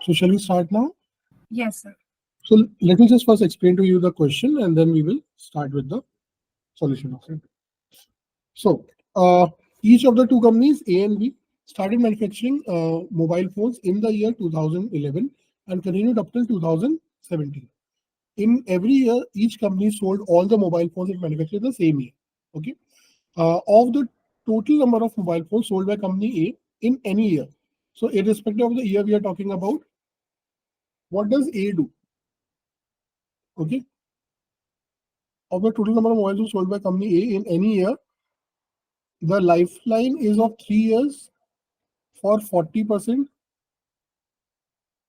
So shall we start now? Yes, sir. So let me just first explain to you the question and then we will start with the solution of it. So each of the two companies, A and B, started manufacturing mobile phones in the year 2011 and continued up till 2017. In every year, each company sold all the mobile phones it manufactured the same year. Okay. Of the total number of mobile phones sold by company A in any year. So irrespective of the year we are talking about, what does A do? Okay. Of the total number of mobile phones sold by company A in any year, the lifeline is of 3 years for 40%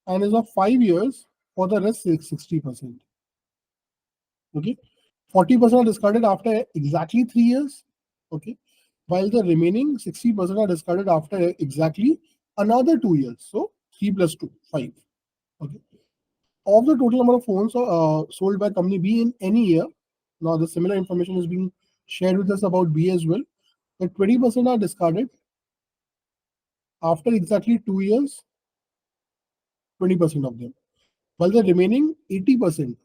and is of 5 years for the rest 60%. Okay. 40% are discarded after exactly 3 years. Okay. While the remaining 60% are discarded after exactly another 2 years. So 3 plus 2, 5. Okay. Of the total number of phones sold by company B in any year, now the similar information is being shared with us about B as well. The 20% are discarded after exactly 2 years, 20% of them. While the remaining 80%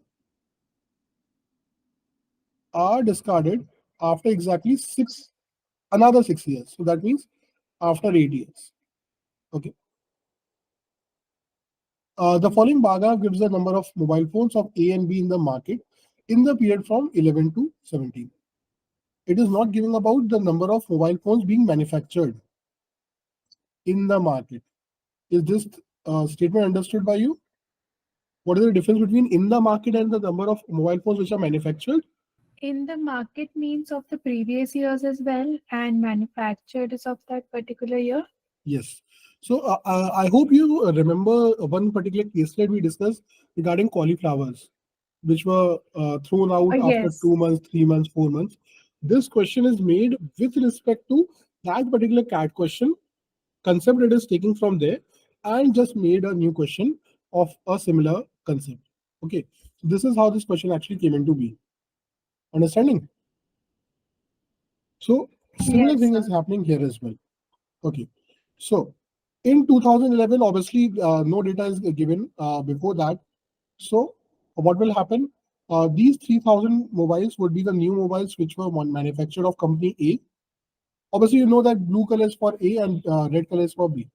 are discarded after exactly another 6 years. So that means after 8 years. Okay. The following bar graph gives the number of mobile phones of A and B in the market in the period from 11 to 17. It is not giving about the number of mobile phones being manufactured in the market. Is this statement understood by you? What is the difference between in the market and the number of mobile phones which are manufactured? In the market means of the previous years as well, and manufactured is of that particular year. Yes. So I hope you remember one particular case that we discussed regarding cauliflowers, which were thrown out after Yes. 2 months, 3 months, 4 months. This question is made with respect to that particular cat question concept it is taking from there and just made a new question of a similar concept. Okay. So this is how this question actually came into being. Understanding? So similar Yes, thing is sir. happening here as well. Okay. So in 2011, obviously, no data is given before that. So what will happen? These 3,000 mobiles would be the new mobiles which were manufactured of company A. Obviously, you know that blue color is for A and red color is for B,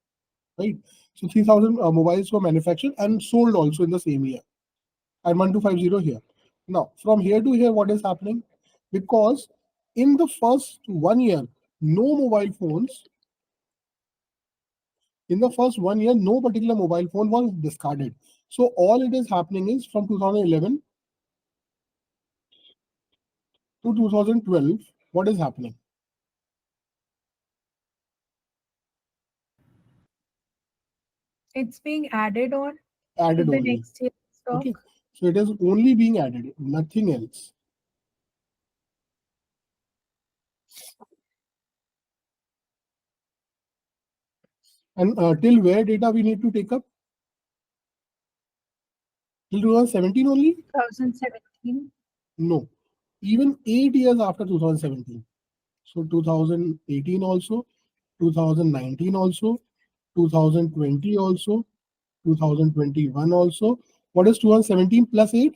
right? So 3,000 mobiles were manufactured and sold also in the same year, and 1250 here. Now, from here to here, what is happening? Because in the first 1 year, no mobile phones in the first 1 year, no particular mobile phone was discarded. So all it is happening is from 2011 to 2012, what is happening? It's being added on to Added the only. next year's Okay. stock. So it is only being added, nothing else. And till where data we need to take up? Till 2017 only? 2017. No. Even 8 years after 2017. So 2018 also, 2019 also, 2020 also, 2021 also. What is 2017 plus 8?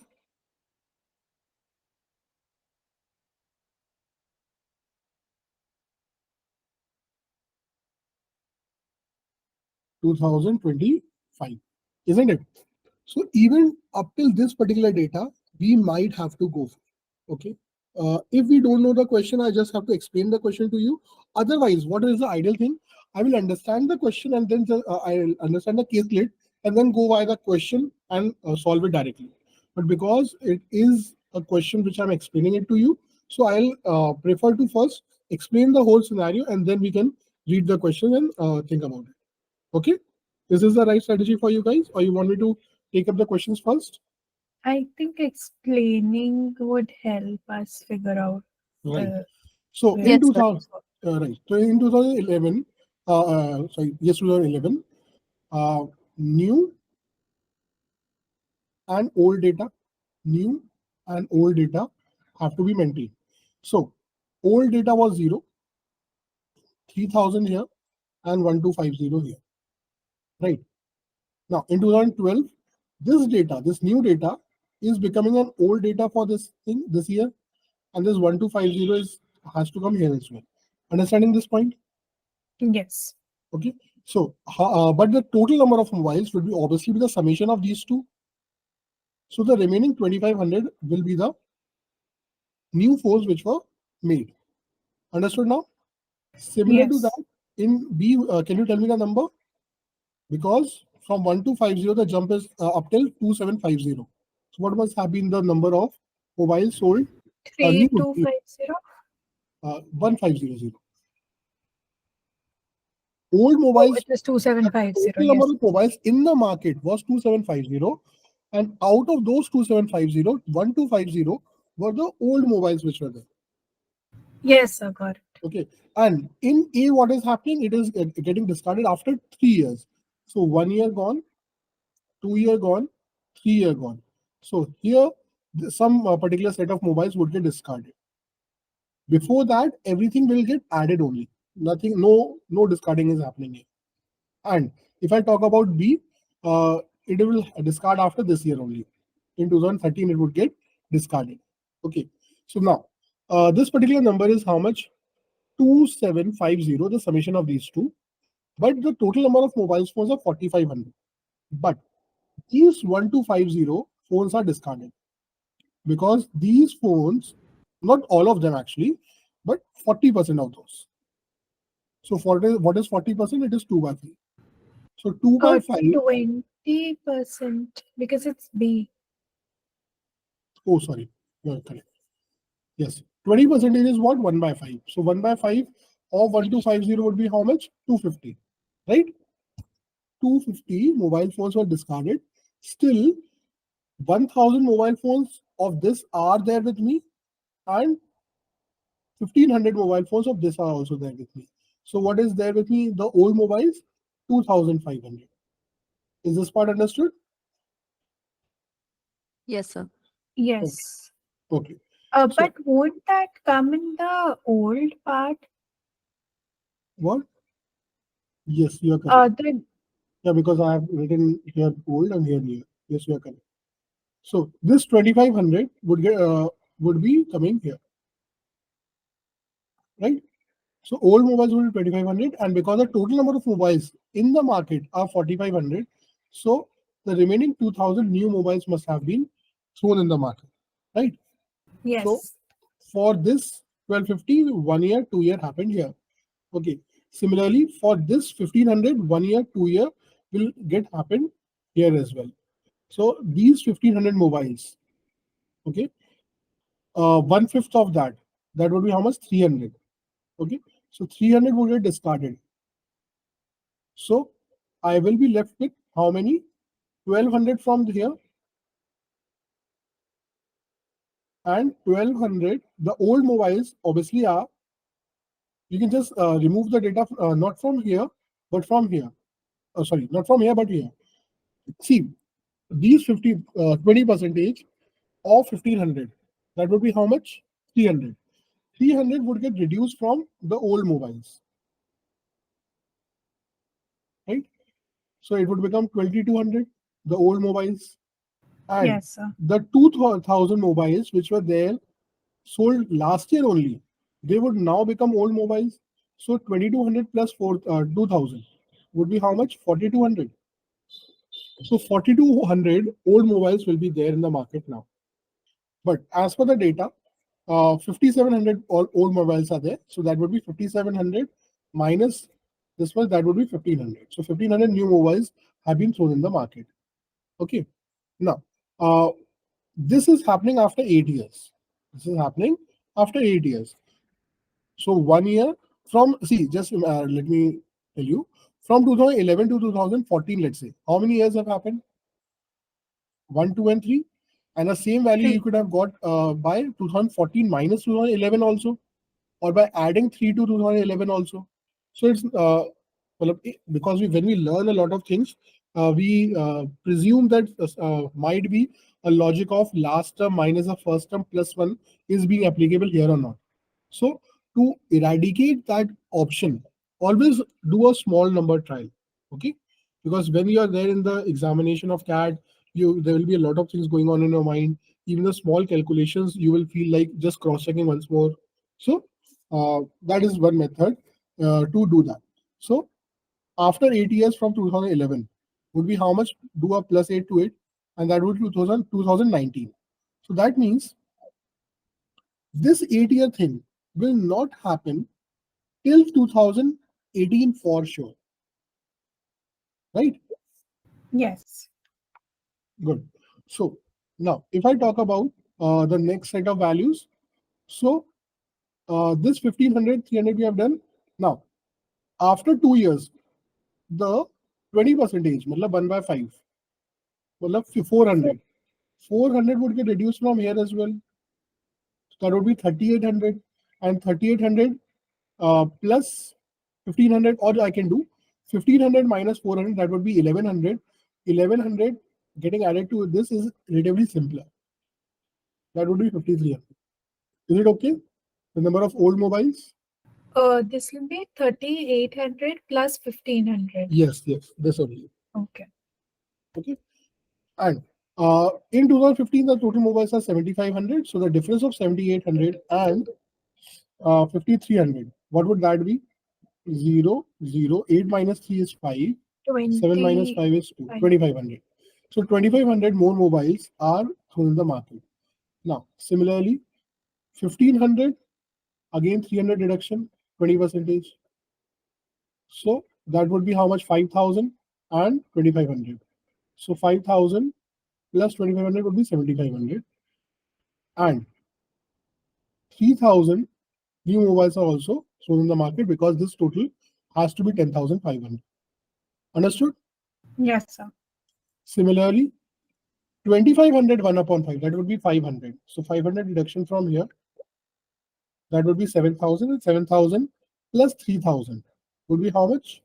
2025, isn't it? So even up till this particular data, we might have to go. Okay. If we don't know the question, I just have to explain the question to you. Otherwise, what is the ideal thing? I will understand the question and then I'll understand the case list and then go by the question and solve it directly. But because it is a question which I'm explaining it to you, so I'll prefer to first explain the whole scenario and then we can read the question and think about it. Okay. Is this the right strategy for you guys, or you want me to take up the questions first? I think explaining would help us figure out Right. the So way in it's Yes, sir. going to 2000, solve. right. So in 2011, sorry, yes, 2011, new and old data, new and old data have to be maintained. So old data was 0, 3,000 here, and 1250 here, right? Now in 2012, this data, this new data, is becoming an old data for this thing this year, and this 1250 has to come here as well. Understanding this point? Yes. Okay. So, but the total number of mobiles will be obviously be the summation of these two. So the remaining 2500 will be the new phones which were made. Understood now? Similar to Yes. that, in B, can you tell me the number? Because from 1250, the jump is up till 2750. So what must have been the number of mobiles sold? New, 3250. 1500. Old Oh, mobiles, it was the 2750. total number Yes. of mobiles in the market was 2750. And out of those 2750, 1250 were the old mobiles which were there. Yes, sir. Got it. Okay. And in A, what is happening? It is getting discarded after 3 years. So 1 year gone, 2 year gone, 3 year gone. So here, some particular set of mobiles would get discarded. Before that, everything will get added only. Nothing, no discarding is happening here. And if I talk about B, it will discard after this year only. In 2013, it would get discarded. Okay. So now, this particular number is how much? 2750, the summation of these two. But the total number of mobile phones are 4500. But these 1250 phones are discarded because these phones, not all of them actually, but 40% of those. So for what is 40%? It is 2 by 5. So 2 by 5. 20% because it's B. Oh, sorry. You're correct. Yes. 20% is what? 1 by 5. So 1 by 5 of 1250 would be how much? 250. Right? 250 mobile phones were discarded. Still, 1000 mobile phones of this are there with me, and 1500 mobile phones of this are also there with me. So what is there with me? The old mobiles, 2500. Is this part understood? Yes, sir. Okay. Yes. Okay. But So won't that come in the old part? what? Yes, you are correct. The Yeah, because I have written here old and here new. Yes, you are correct. So this 2500 would be coming here, right? So old mobiles will be 2500, and because the total number of mobiles in the market are 4500, so the remaining 2000 new mobiles must have been thrown in the market, right? So yes. for this 1250, 1 year, 2 year happened here. Okay. Similarly, for this 1500, 1 year, 2 year will get happened here as well. So these 1500 mobiles, okay, 1/5 of that would be how much? 300. Okay. So 300 would get discarded. So I will be left with how many? 1200 from here and 1200. The old mobiles obviously are, you can just remove the data not from here, but from here. Sorry, not from here, but here. See, these 20 percentage of 1500, that would be how much? 300. 300 would get reduced from the old mobiles, right? So it would become 2200, the old mobiles. And Yes, sir. the 2000 mobiles which were there sold last year only, they would now become old mobiles. So 2200 plus 2000 would be how much? 4200. So 4200 old mobiles will be there in the market now. But as per the data, 5700 old mobiles are there. So that would be 5700 minus this one, that would be 1500. So 1500 new mobiles have been thrown in the market. Okay. Now, this is happening after 8 years. This is happening after 8 years. So 1 year from, see, just let me tell you, from 2011 to 2014, let's say, how many years have happened? 1, 2, and 3. And the same value you 3. could have got by 2014 minus 2011 also, or by adding 3 to 2011 also. So it's well, because when we learn a lot of things, we presume that might be a logic of last term minus the first term plus 1 is being applicable here or not. So to eradicate that option, always do a small number trial. Okay. Because when you are there in the examination of CAT, there will be a lot of things going on in your mind. Even the small calculations, you will feel like just cross-checking once more. So that is one method to do that. So after 8 years from 2011 would be how much? Do a plus 8 to it, and that would be 2019. So that means this 8-year thing will not happen till 2018 for sure, right? Yes. Good. So now if I talk about the next set of values, so this 1500, 300 we have done. Now after 2 years, the 20 percentage, matlab 1/5, matlab 400. 400 would get reduced from here as well. So that would be 3800, and 3800 plus 1500, or I can do 1500 minus 400, that would be 1100. 1100 getting added to this is relatively simpler. That would be 5300. Is it okay? The number of old mobiles? This will be 3800 plus 1500. Yes, this only. Okay. Okay. And in 2015, the total mobiles are 7500. So the difference of 7800 and 5300, what would that be? 0, 0. 8 minus 3 is 5. 7 minus 5 is 2. 2500. So 2500 more mobiles are thrown in the market. Now, similarly, 1500, again 300 deduction, 20 percentage. So that would be how much? 5000 and 2500. So 5000 plus 2500 would be 7500. And 3000 new mobiles are also thrown in the market because this total has to be 10,500. Understood? Yes, sir. Similarly, 2500 1 upon 5, that would be 500. So 500 deduction from here, that would be 7000, and 7000 plus 3000 would be how much?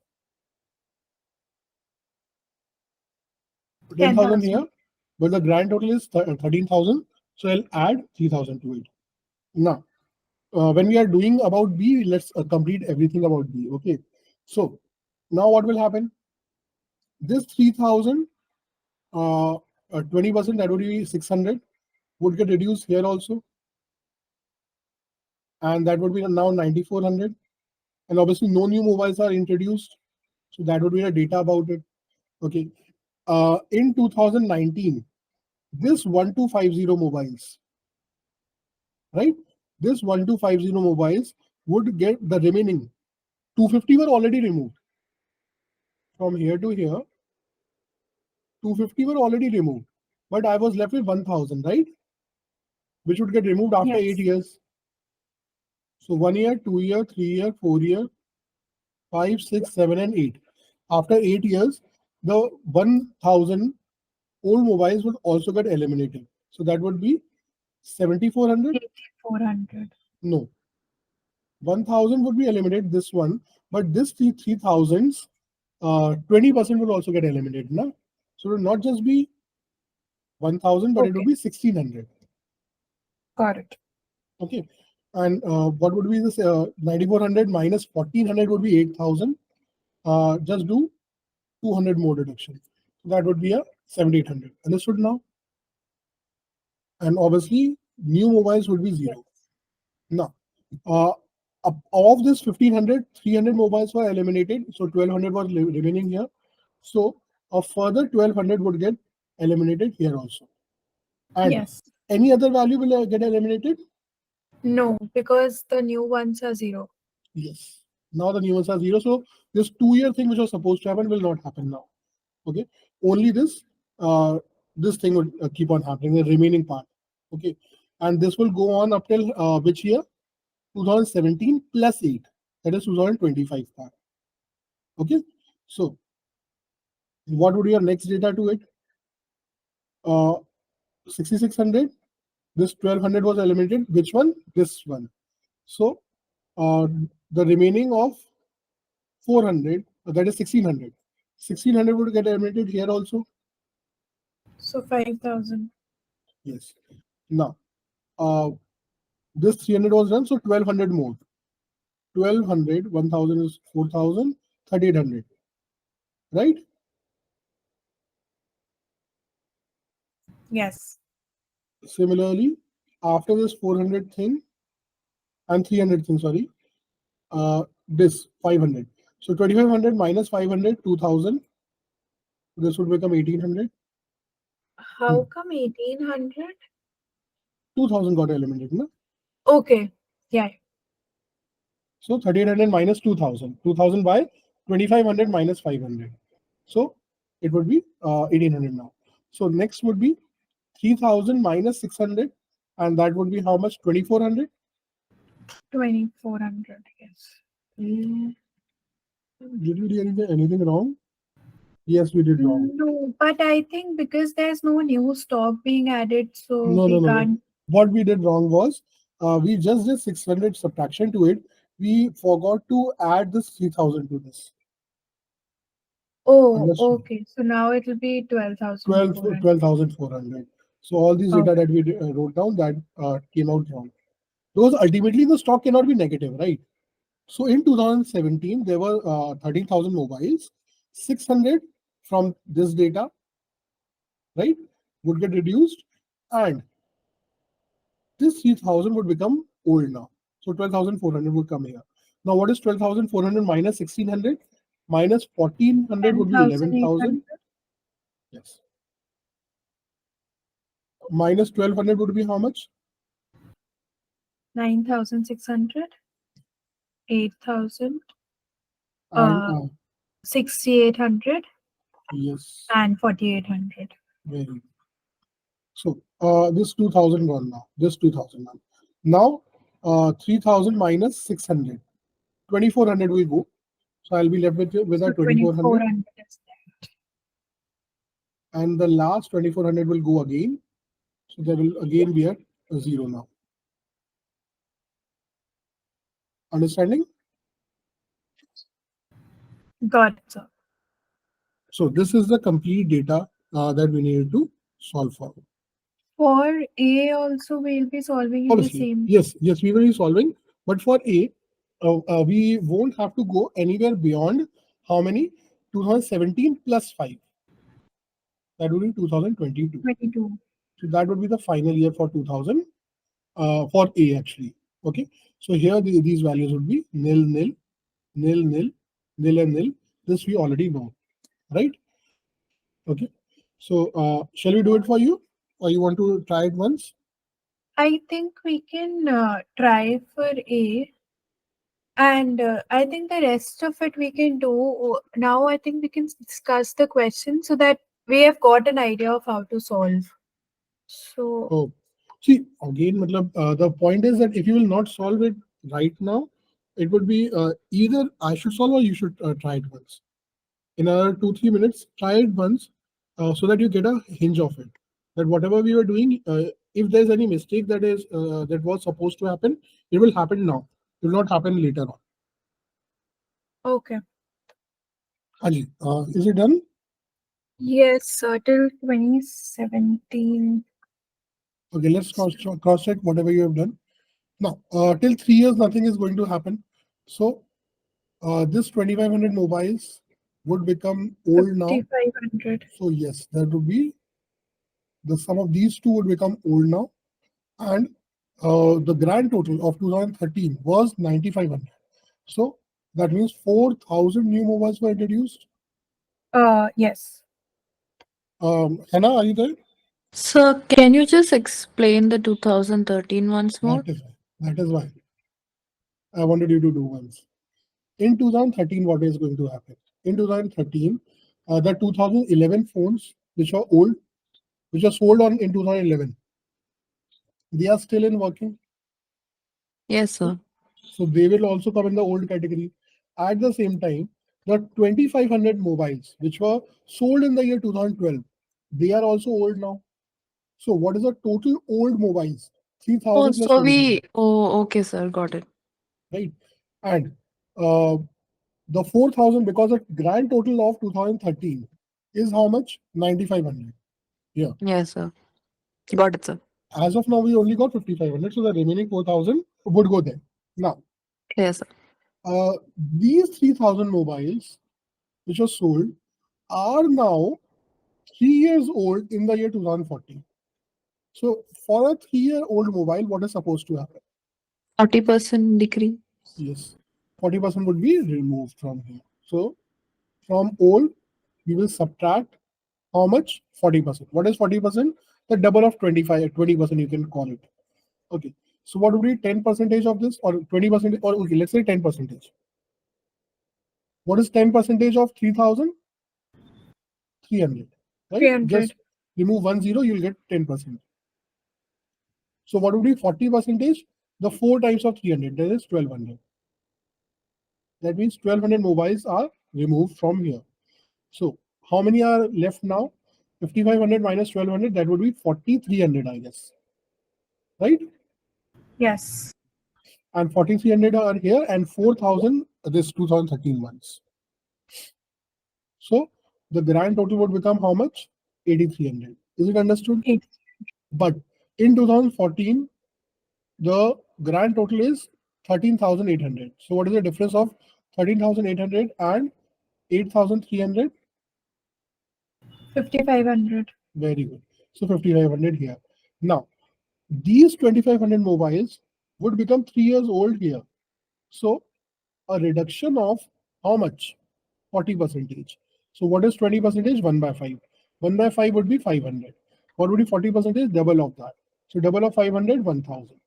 10,000 here, but the grand total is 13,000. So I'll add 3,000 to it. Now, when we are doing about B, let's complete everything about B. Okay. So now what will happen? This 3000, 20%, that would be 600, would get reduced here also. And that would be now 9400. And obviously no new mobiles are introduced. So that would be the data about it. Okay. In 2019, this 1250 mobiles, right? This 1250 mobiles would get the remaining 250 were already removed. From here to here, 250 were already removed. But I was left with 1000, right? Which would get removed after 8 years. So 1 year, 2 year, 3 year, 4 year, 5, 6, 7, and 8. After 8 years, the 1000 old mobiles would also get eliminated. So that would be 7400. 8400. No. 1000 would be eliminated, this one, but this 3000s, 20% will also get eliminated. Na? So it will not just be 1000, but it will be 1600. Got it. Okay. And what would be this 9400 minus 1400 would be 8000. Just do 200 more deduction. That would be a 7800. Understood now? And obviously, new mobiles would be 0. Now, of this 1500, 300 mobiles were eliminated. So 1200 was remaining here. So a further 1200 would get eliminated here also. And any other value will get eliminated? No, because the new ones are 0. Yes. Now the new ones are 0. So this 2-year thing which was supposed to happen will not happen now. Okay. Only this thing would keep on happening, the remaining part. Okay. And this will go on up till which year? 2017 plus 8. That is 2025 part. Okay. So what would be your next data to it? 6600. This 1200 was eliminated. Which one? This one. So the remaining of 400, that is 1600. 1600 would get eliminated here also. So 5000. Yes. Now, this 300 was done, so 1200 more. 1200, 1000 is 4000, 3800. Right? Yes. Similarly, after this 400 thing and 300 thing, sorry, this 500. So 2500 minus 500, 2000. This would become 1800. How come 1800? 2000 got eliminated. No? Okay. Yeah. So 3800 minus 2000. 2000 by 2500 minus 500. So it would be 1800 now. So next would be 3000 minus 600. And that would be how much? 2400. 2400. Yes. Mm, did we do anything wrong? Yes, we did wrong. No, but I think because there's no new stock being added, so No, no, we no, no. can't. What we did wrong was we just did 600 subtraction to it. We forgot to add this 3000 to this. Oh, Understood? okay. So now it'll be 12, 12,400. 12,400. So all these data Okay. that we wrote down that came out wrong. Because ultimately the stock cannot be negative, right? So in 2017, there were 13,000 mobiles, 600 from this data, right, would get reduced, and this 3000 would become old now. So 12,400 would come here. Now, what is 12,400 minus 1600? Minus 1400 would be 11,000. 10,800. Yes. Minus 1200 would be how much? 9,600. 8,000. And 6,800 yes, and 4,800. very good. So this 2000 gone now. This 2000 now. Now 3000 minus 600. 2400 will go. So I'll be left with So a 2400. 2,400 is And the last 2400 will go again. So there will again be a 0 now. Understanding? there. Got it, sir. So this is the complete data that we needed to solve for. For A also, we'll be solving in the Obviously, same. yes, we will be solving. But for A, we won't have to go anywhere beyond how many? 2017 plus 5. That would be 2022. 22. So that would be the final year for 2000 for A actually. Okay. So here these values would be nil, nil, nil, nil, nil, and nil. This we already know, right? Okay. So shall we do it for you, or you want to try it once? I think we can try for A, and I think the rest of it we can do now. I think we can discuss the question so that we have got an idea of how to solve. So, Oh, see again, matlab, the point is that if you will not solve it right now, it would be either I should solve or you should try it once. In another 2-3 minutes, try it once so that you get a hinge of it. That whatever we were doing, if there's any mistake that was supposed to happen, it will happen now. It will not happen later on. okay. Haji, is it done? Yes, till 2017. Okay, let's cross check whatever you have done. Now, till 3 years, nothing is going to happen. So this 2500 mobiles would become old now. 5,500. So yes, that would be the sum of these two would become old now. And the grand total of 2013 was 9500. So that means 4000 new mobiles were introduced. Yes. Hannah, are you there? Sir, can you just explain the 2013 once more? That is why I wanted you to do once. In 2013, what is going to happen? In 2013, the 2011 phones, which are old, which are sold on in 2011, they are still in working. Yes, sir. So they will also come in the old category. At the same time, the 2500 mobiles, which were sold in the year 2012, they are also old now. So what is the total old mobiles? Oh, 3000 plus so 2500, okay, sir, got it. right? And uh, the 4000, because the grand total of 2013 is how much? 9500. Yeah. Yes, sir. Got it, sir. As of now, we only got 5500, so the remaining 4000 would go there. Now, Yes, sir. these 3000 mobiles which are sold are now 3 years old in the year 2040. So for a 3-year-old mobile, what is supposed to happen? 40% decrease. Yes, 40% would be removed from here. So from old, we will subtract how much? 40%. What is 40%? The double of 20% you can call it. Okay. So what would be 10% of this, or 20%, or okay, let's say 10%. What is 10% of 3,000? 300, right? 300. Just remove 1 0, you'll get 10%. So what would be 40%? The 4 times of 300, that is 1200. That means 1200 mobiles are removed from here. So how many are left now? 5500 minus 1200, that would be 4300, I guess. Right? Yes. And 4300 are here, and 4000 this 2013 ones. So the grand total would become how much? 8300. Is it understood? Eight. But in 2014, the grand total is 13,800. So what is the difference of 13,800 and 8,300? 5500. Very good. So 5,500 here. Now, these 2,500 mobiles would become 3 years old here. So a reduction of how much? 40%. So what is 20%? 1 by 5. 1 by 5 would be 500. What would be 40%? Double of that. So double of 500, 1,000.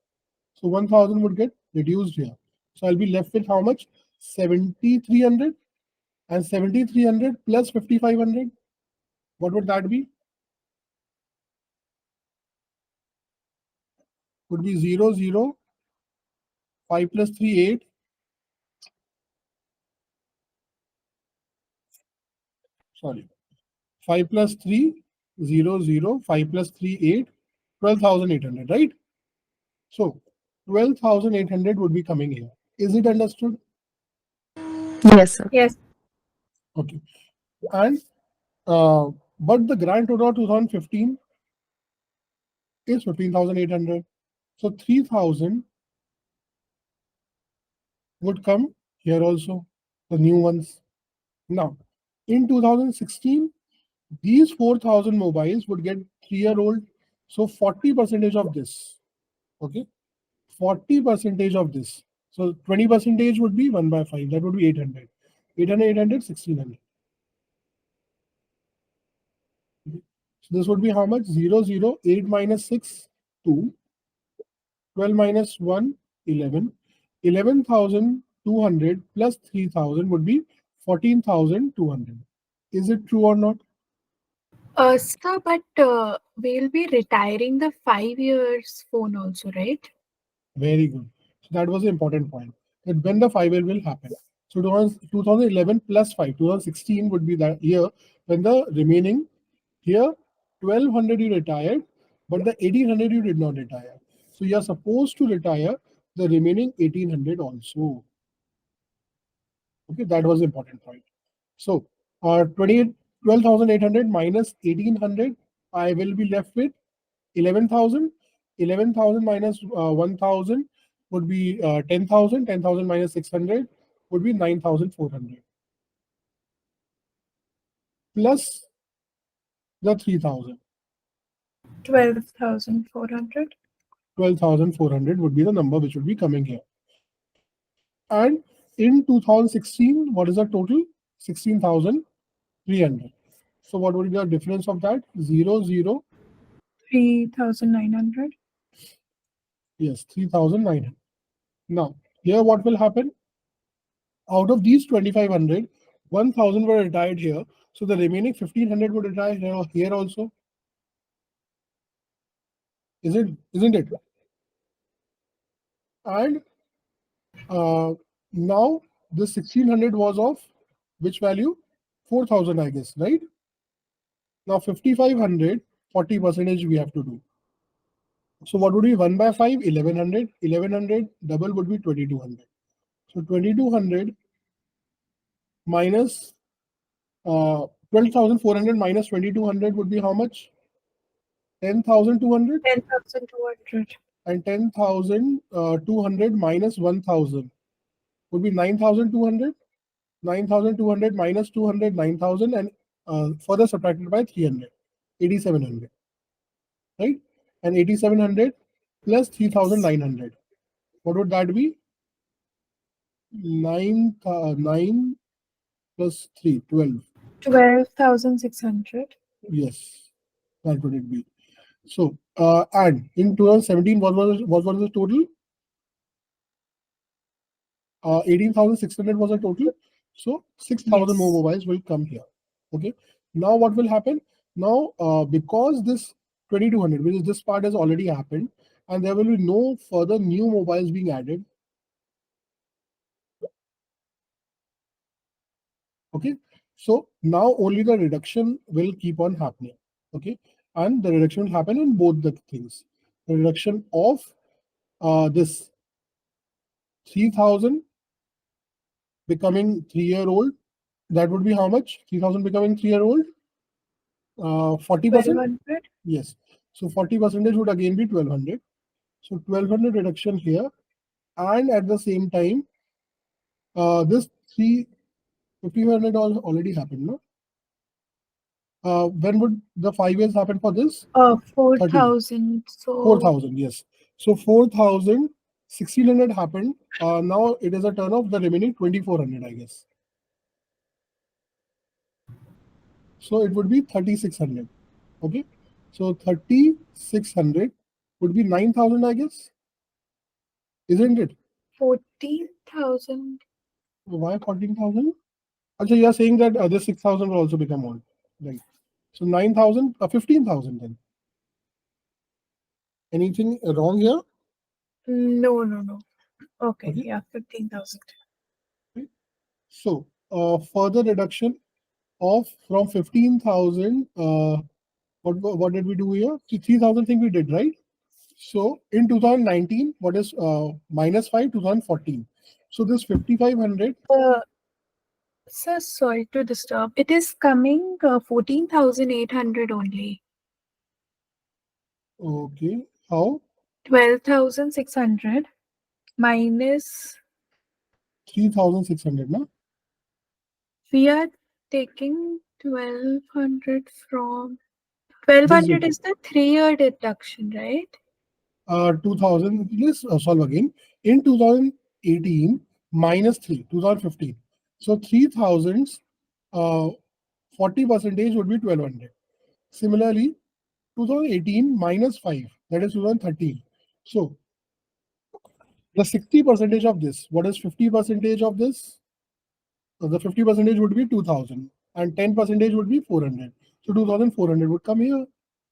So 1,000 would get reduced here. So I'll be left with how much? 7,300, and 7,300 plus 5,500. What would that be? Would be 0, 0, 5 plus 3, 8. Sorry. 5 plus 3, 0, 0, 5 plus 3, 8, 12,800, right? So 12,800 would be coming here. Is it understood? Yes, sir. Yes. Okay. And but the grand total of 2015 is 15,800. So 3,000 would come here also, the new ones. Now, in 2016, these 4,000 mobiles would get 3-year-old. So 40% of this, okay, 40% of this. So 20% would be 1 by 5. That would be 800. 800, 800, 1,600. So this would be how much? 0, 0, 8 minus 6, 2. 12 minus 1, 11. 11,200 plus 3,000 would be 14,200. Is it true or not? Sir, but we'll be retiring the 5 years phone also, right? Very good. So that was the important point. That when the 5L will happen. So 2011 plus 5, 2016 would be that year when the remaining here 1200 you retired, but the 1800 you did not retire. So you are supposed to retire the remaining 1800 also. Okay, that was the important point. So 12,800 minus 1800, I will be left with 11,000. 11,000 minus 1,000 would be 10,000. 10,000 minus 600 would be 9,400. Plus the 3,000. 12,400. 12,400 would be the number which would be coming here. And in 2016, what is the total? 16,300. So what would be the difference of that? 0, 0. 3,900. Yes, 3,900. Now, here what will happen? Out of these 2,500, 1,000 were retired here. So the remaining 1,500 would retire here also. Isn't it? And now the 1,600 was of which value? 4,000, I guess, right? Now 5,500, 40% we have to do. So what would be 1 by 5? 1,100. 1,100 double would be 2,200. So 2,200 minus 12,400 minus 2,200 would be how much? 10,200. 10,200. And 10,200 minus 1,000 would be 9,200. 9,200 minus 200, 9,000, and further subtracted by 300, 8,700. Right? and 8700 plus 3900. What would that be? 9 plus 3, 12. 12,600. Yes, that would it be. So, and in 2017, what was the total? 18,600 was the total. So 6,000 more Yes. mobiles will come here. Okay. Now what will happen? Now, because this 2200, which is this part has already happened, and there will be no further new mobiles being added. Okay. So now only the reduction will keep on happening. Okay. And the reduction will happen in both the things. The reduction of this 3,000 becoming 3-year-old. That would be how much? 3,000 becoming 3-year-old? 40%? 1,200. Yes. So 40% would again be 1,200. So 1,200 reduction here. And at the same time, this 5,500 already happened, no? When would the 5 years happen for this? 4,000. So 4,000, yes. So 4,000, 1,600 happened. Now it is a turn of the remaining 2,400, I guess. So it would be 3,600. Okay. So 3,600 would be 9,000, I guess. Isn't it? 14,000. Why 14,000? Actually, you are saying that this 6,000 will also become old. Right. So 9,000, 15,000 then. Anything wrong here? No. Okay. Okay. Yeah, 15,000. So further reduction of from 15,000. What did we do here? 3,000 thing we did, right? So in 2019, what is minus 5, 2014? So this 5,500. Sir, sorry to disturb. It is coming 14,800 only. Okay. How? 12,600 minus. 3,600, no? We are taking 1,200 from. This 1,200 zero. is the 3-year deduction, right? 2000, let's solve again. In 2018, minus 3, 2015. So 3,000, 40% would be 1,200. Similarly, 2018 minus 5, that is 2013. So the 60% of this, what is 50% of this? So the 50% would be 2,000 and 10% would be 400. So 2,400 would come here.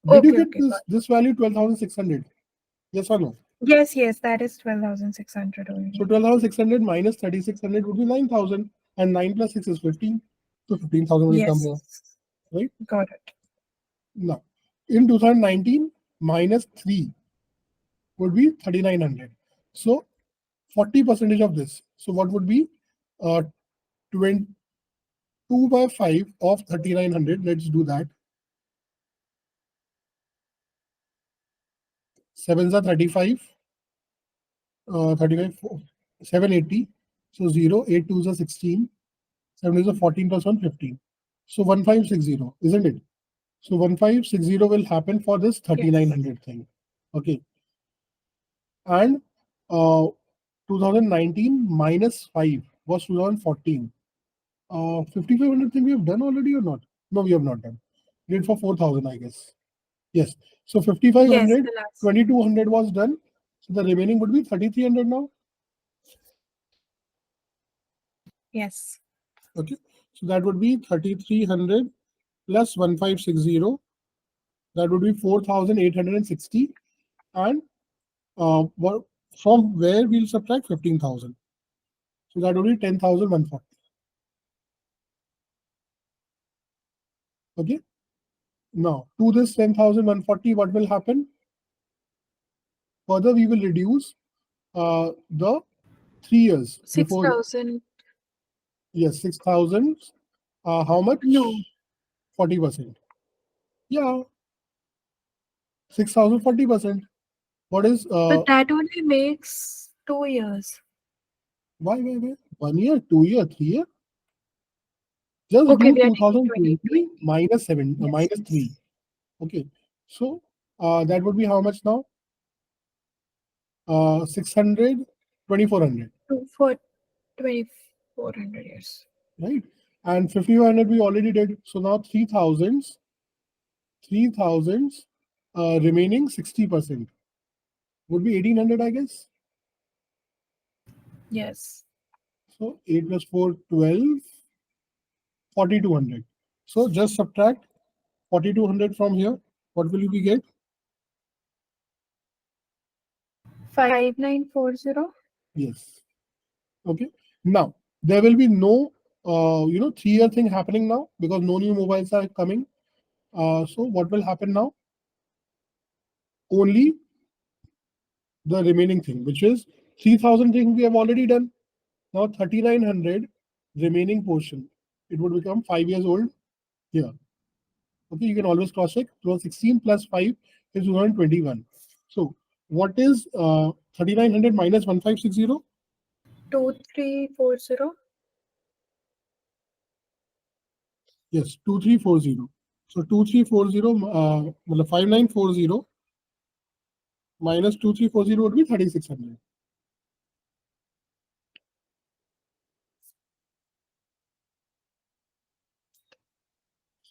Did you Okay, get okay. this value 12,600? Yes or no? Yes, that is 12,600 only. So 12,600 minus 3,600 would be 9,000, and 9 plus 6 is 15. So 15,000 will come here, Yes, right? got it. Now, in 2019, minus 3 would be 3,900. So 40% of this. So what would be 22 by 5 of 3,900? Let's do that. 7s are 35. 35, 780. So 0, 8 2s are 16. 7 is a 14 plus 1, 15. So 1560, isn't it? So 1560 will happen for this 3,900 thing. Okay. And 2019 minus 5 was 2014. 5,500 thing we have done already or not? No, we have not done. We did for 4,000, I guess. Yes. So Yes, 5,500, the last. 2,200 was done. So the remaining would be 3,300 now. Yes. Okay. So that would be 3,300 plus 1560. That would be 4,860. And what, from where we'll subtract 15,000. So that would be 10,140. Okay. Now, to this 10,140, what will happen? Further, we will reduce the 3 years before. 6,000. Yes, 6,000. How much? No, 40%. Yeah, 6,000, 40%. What is but that only makes 2 years. why? 1 year, 2 year, 3 year? Just Okay, do we are taking 2020 2020. minus 7, Yes. minus 3. Okay. So That would be how much now? 600, 2400, For 2400 years. right? And 5500 we already did. So now 3000s, remaining 60% would be 1800, I guess. Yes. So 8 plus 4, 12, 4200. So just subtract 4200 from here. What will you get? 5940. Yes. Okay. Now there will be no 3-year thing happening now because no new mobiles are coming. So what will happen now? Only the remaining thing, which is 3000 thing we have already done. Now 3900 remaining portion. It would become 5 years old here. Okay, you can always cross check. 2016 plus 5 is 2021. So what is 3900 minus 1560? 2340. Yes, 2340. So 2340 5940 minus 2340 would be 3600.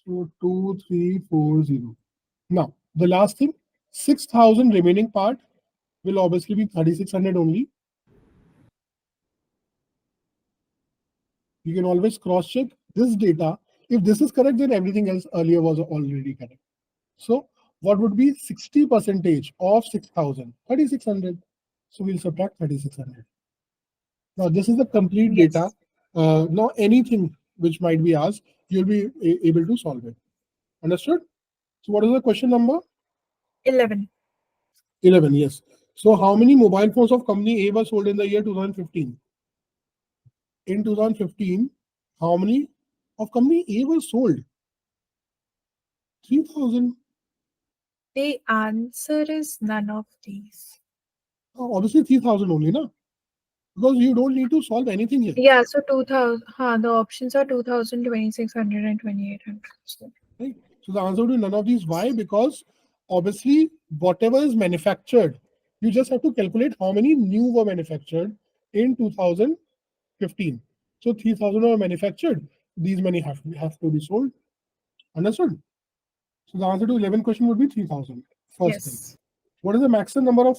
So 2340. Now the last thing, 6000 remaining part will obviously be 3600 only. You can always cross check this data. If this is correct, then everything else earlier was already correct. So what would be 60% of 6000? 3600. So we'll subtract 3600. Now this is the complete Yes. data. Now anything which might be asked, you'll be able to solve it. Understood? So what is the question number? 11. 11, yes. So how many mobile phones of company A were sold in the year 2015? In 2015, how many of company A were sold? 3000. The answer is none of these. Obviously 3000 only, na? Because you don't need to solve anything here. Yeah, so 2000. The options are 2000, 2600, and 2800. Right? So the answer would be none of these. Why? Because obviously whatever is manufactured, you just have to calculate how many new were manufactured in 2015. So 3000 were manufactured. These many have to be sold. Understood? So the answer to 11 question would be 3000. First thing. Yes. What is the maximum number of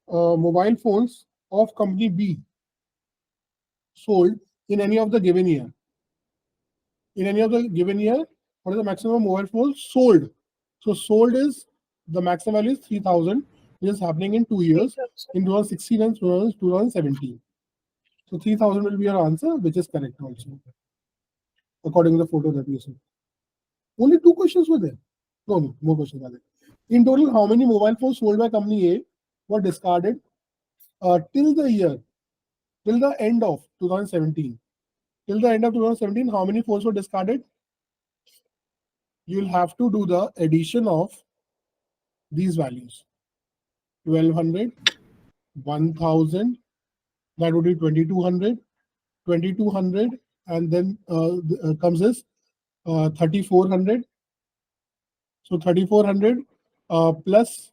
mobile phones of company B sold in any of the given year? In any of the given year, what is the maximum mobile phones sold? So sold is the maximum value is 3000, which is happening in 2 years, 3000. in 2016 and 2017. So 3000 will be your answer, which is correct also, according to the photo that you see. Only 2 questions were there. No, more questions are there. In total, how many mobile phones sold by company A were discarded till the end of 2017? Till the end of 2017, how many phones were discarded? You'll have to do the addition of these values. 1200, 1000, that would be 2200, 2200, and then comes this 3400. So 3400 plus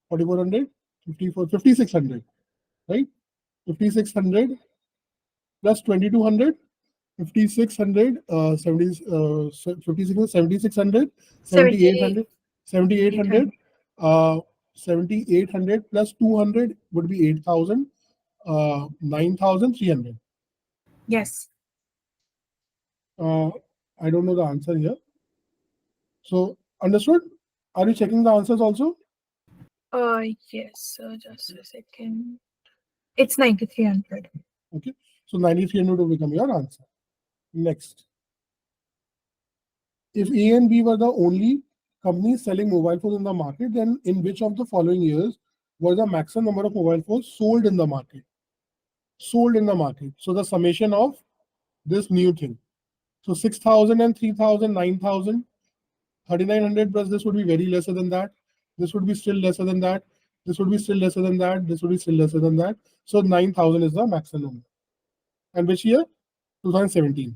4400, 5600, right? 5600 plus 2200, 5600, 7600, 7800, 7800, 7800 plus 200 would be 8000, 9300. Yes. I don't know the answer here. So, understood? Are you checking the answers also? Yes, just a second. It's 9300. Okay. So 9300 will become your answer. Next. If A and B were the only companies selling mobile phones in the market, then in which of the following years was the maximum number of mobile phones sold in the market? Sold in the market. So the summation of this new thing. So 6000 and 3000, 9000, 3900 plus this would be very lesser than that. This would be still lesser than that. This would be still lesser than that. This would be still lesser than that. So 9000 is the maximum. And which year? 2017.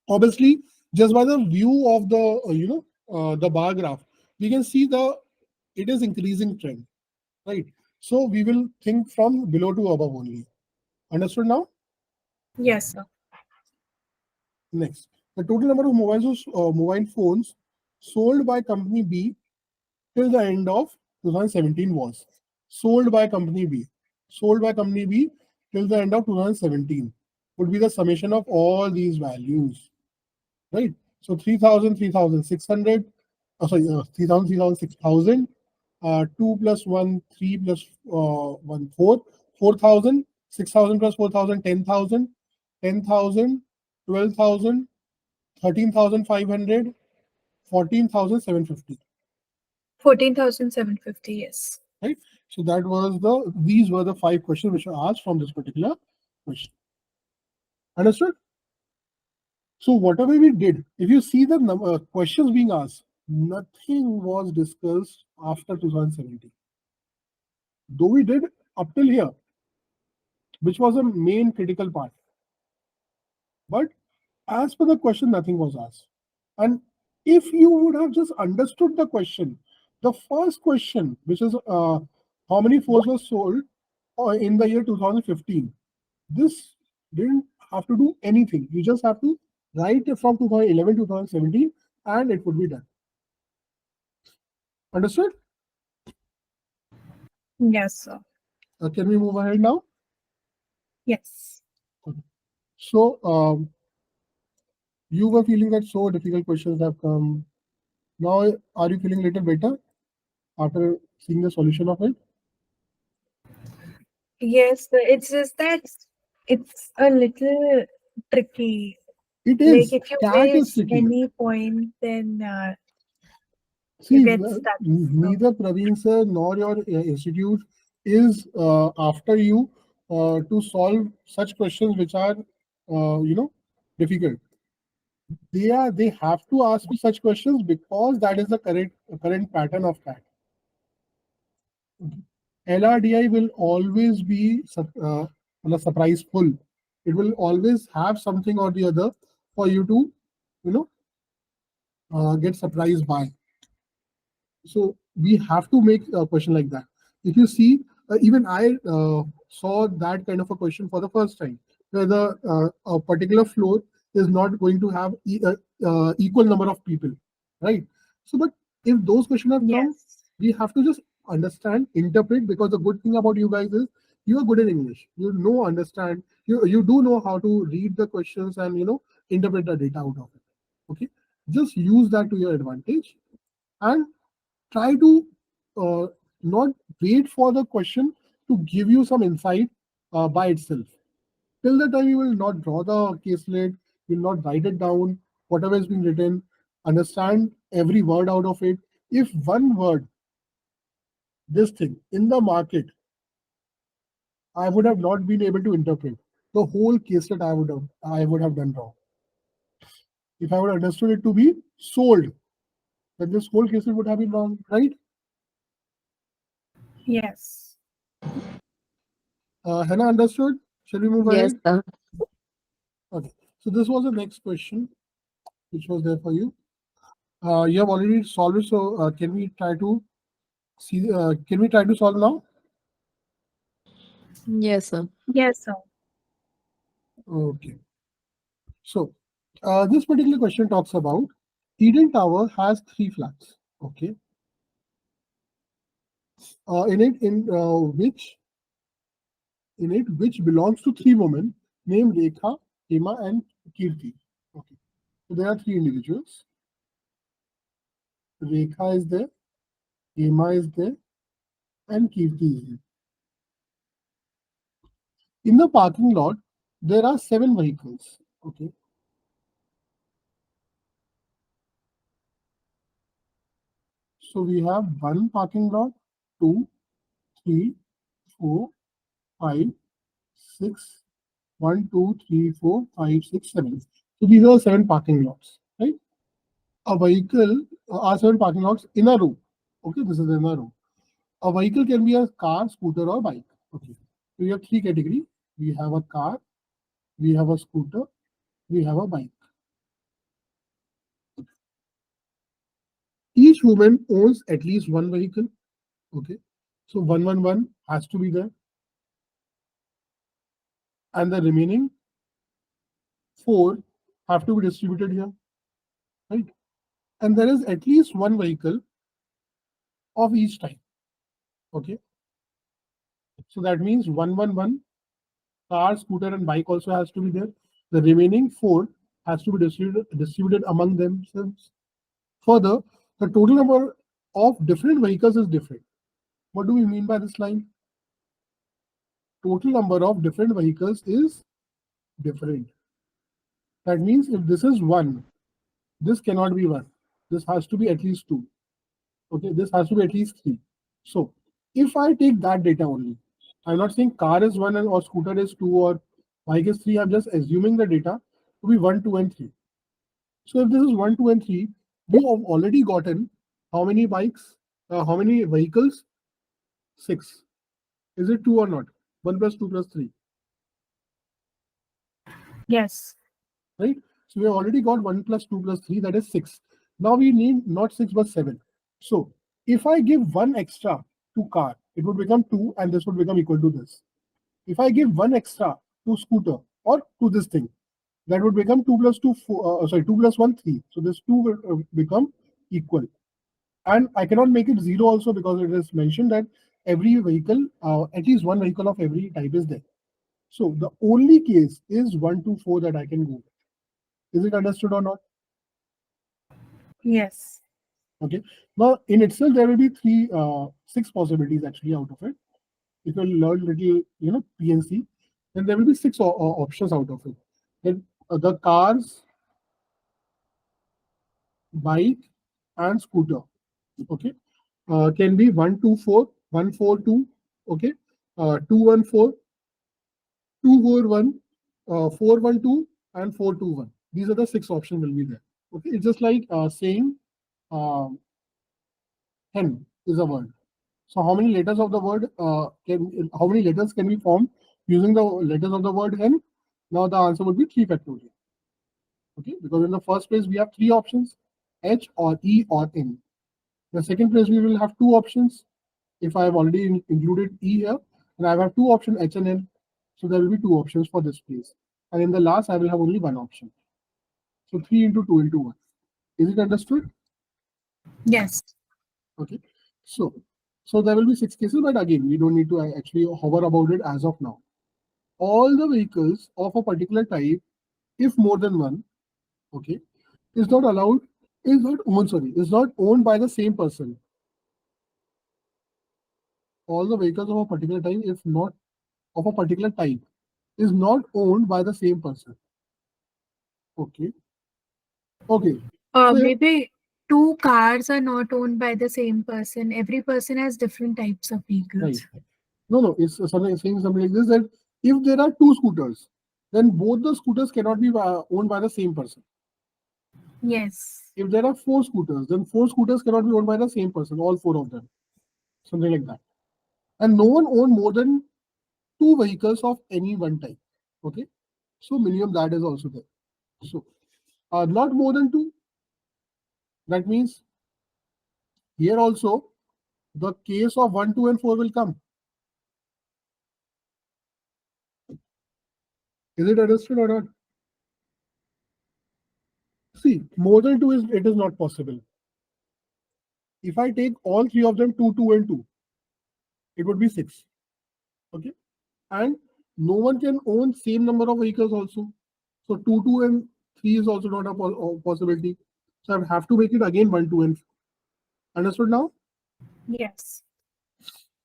Obviously, just by the view of the the bar graph, we can see it is increasing trend, right? So we will think from below to above only. Understood now? Yes, sir. Next, the total number of mobile phones sold by company B till the end of 2017 was sold by company B. Sold by company B till the end of 2017 would be the summation of all these values, right? So 3,000, 3,600, sorry, 3,000, 3,000, 6,000, 2 plus 1, 3 plus 1, 4, 4,000, 6,000 plus 4,000, 10,000, 10,000, 12,000, 13,500, 14,750. 14,750. Yes. Right? So these were the 5 questions which were asked from this particular question. Understood? So whatever we did, if you see the questions being asked, nothing was discussed after 2017. Though we did up till here, which was a main critical part. But as per the question, nothing was asked. And if you would have just understood the question, the first question, which is how many phones were sold in the year 2015, this didn't have to do anything. You just have to write it from 2011 to 2017 and it would be done. Understood? Yes, sir. Can we move ahead now? Yes. So you were feeling that so difficult questions have come. Now, are you feeling a little better after seeing the solution of it? Yes, sir. It's just that it's a little tricky. It Like is. if you That is miss tricky. any point, then you See, get stuck. So, neither Praveen sir nor your institute is after you to solve such questions which are, difficult. They have to ask you such questions because that is the current pattern of that. LRDI will always be surpriseful. It will always have something or the other for you to, you know, get surprised by. So we have to make a question like that. If you see, even I saw that kind of a question for the first time, where a particular floor is not going to have equal number of people, right? So, but if those questions have come, yes. we have to just understand, interpret, because the good thing about you guys is you are good in English. You know, understand. You do know how to read the questions and interpret the data out of it. Okay, just use that to your advantage and try to not wait for the question to give you some insight by itself. Till the time you will not draw the caselet, you will not write it down, whatever has been written, understand every word out of it. If one word, this thing in the market, I would have not been able to interpret the whole caselet. I would have done wrong. If I would have understood it to be sold, then this whole caselet would have been wrong, right? Yes. Hannah understood? Shall we move Yes, ahead? sir. Okay. So this was the next question, which was there for you. You have already solved it. So can we try to see? Can we try to solve now? Yes, sir. Yes, sir. Okay. So this particular question talks about Eden Tower has 3 flats. Okay. In it which belongs to 3 women named Rekha, Hema, and Kirti. Okay. So there are 3 individuals. Rekha is there, Hema is there, and Kirti is there. In the parking lot, there are 7 vehicles. Okay. So we have 1 parking lot, 2, 3, 4, 5, 6, 1, 2, 3, 4, 5, 6, 7. So these are 7 parking lots, right? A vehicle are 7 parking lots in a row. Okay, this is in a row. A vehicle can be a car, scooter, or bike. Okay. So we have 3 categories. We have a car, we have a scooter, we have a bike. each woman owns at least one vehicle. Okay, so 111 has to be there, and the remaining 4 have to be distributed here, right? And there is at least one vehicle of each type. Okay, so that means 111 car, scooter, and bike also has to be there. The remaining 4 has to be distributed among themselves. Further, the total number of different vehicles is different. What do we mean by this line? Total number of different vehicles is different. That means if this is 1, this cannot be 1. This has to be at least 2. Okay, this has to be at least 3. So if I take that data only, I'm not saying car is 1 or scooter is 2 or bike is 3. I'm just assuming the data to be 1, 2, and 3. So if this is 1, 2, and 3, we have already gotten how many bikes, how many vehicles? 6. Is it 2 or not? 1 plus 2 plus 3, Yes. right? So we have already got 1 plus 2 plus 3, that is 6. Now we need not 6 but 7. So if I give 1 extra to car, it would become 2 and this would become equal to this. If I give 1 extra to scooter or to this thing, that would become 2 plus 2, 2 plus 1, 3. So this 2 will become equal. And I cannot make it 0 also because it is mentioned that every vehicle, at least one vehicle of every type is there. So the only case is 1, 2, 4 that I can go. Is it understood or not? Yes. Okay. Now in itself there will be 6 possibilities actually out of it. If you learn little, PNC, then there will be 6 options out of it. Then the cars, bike, and scooter. Okay, can be 1, 2, 4, 1, 4, 2. Okay, 2, 1, 4, 2, 4, 1, 4, 1, 2, and 4, 2, 1. These are the 6 options will be there. Okay, it's just like saying hen is a word. So how many letters of the word how many letters can we form using the letters of the word hen? Now the answer would be 3 factorial. Okay, because in the first place we have 3 options, H or E or N. The second place we will have 2 options. If I have already included E here, then I have 2 options, H and N. So there will be 2 options for this place. And in the last, I will have only 1 option. So 3 into 2 into 1. Is it understood? Yes. Okay. So there will be 6 cases, but again, we don't need to actually hover about it as of now. All the vehicles of a particular type, if more than one, okay, is not owned by the same person. All the vehicles of a particular type, if not of a particular type, is not owned by the same person. Okay. Okay. So Maybe 2 cars are not owned by the same person. Every person has different types of vehicles. right. No, it's saying something like this, that if there are 2 scooters, then both the scooters cannot be owned by the same person. Yes. If there are 4 scooters, then 4 scooters cannot be owned by the same person, all 4 of them. Something like that. And no one own more than 2 vehicles of any one type. Okay. So minimum that is also there. So not more than 2. That means here also the case of 1, 2, and 4 will come. Is it understood or not? See, more than 2 it is not possible. If I take all 3 of them, 2, 2, and 2, it would be 6. Okay. And no one can own same number of vehicles also. So 2, 2, and 3 is also not a possibility. So I have to make it again 1, 2, and 4. Understood now? Yes.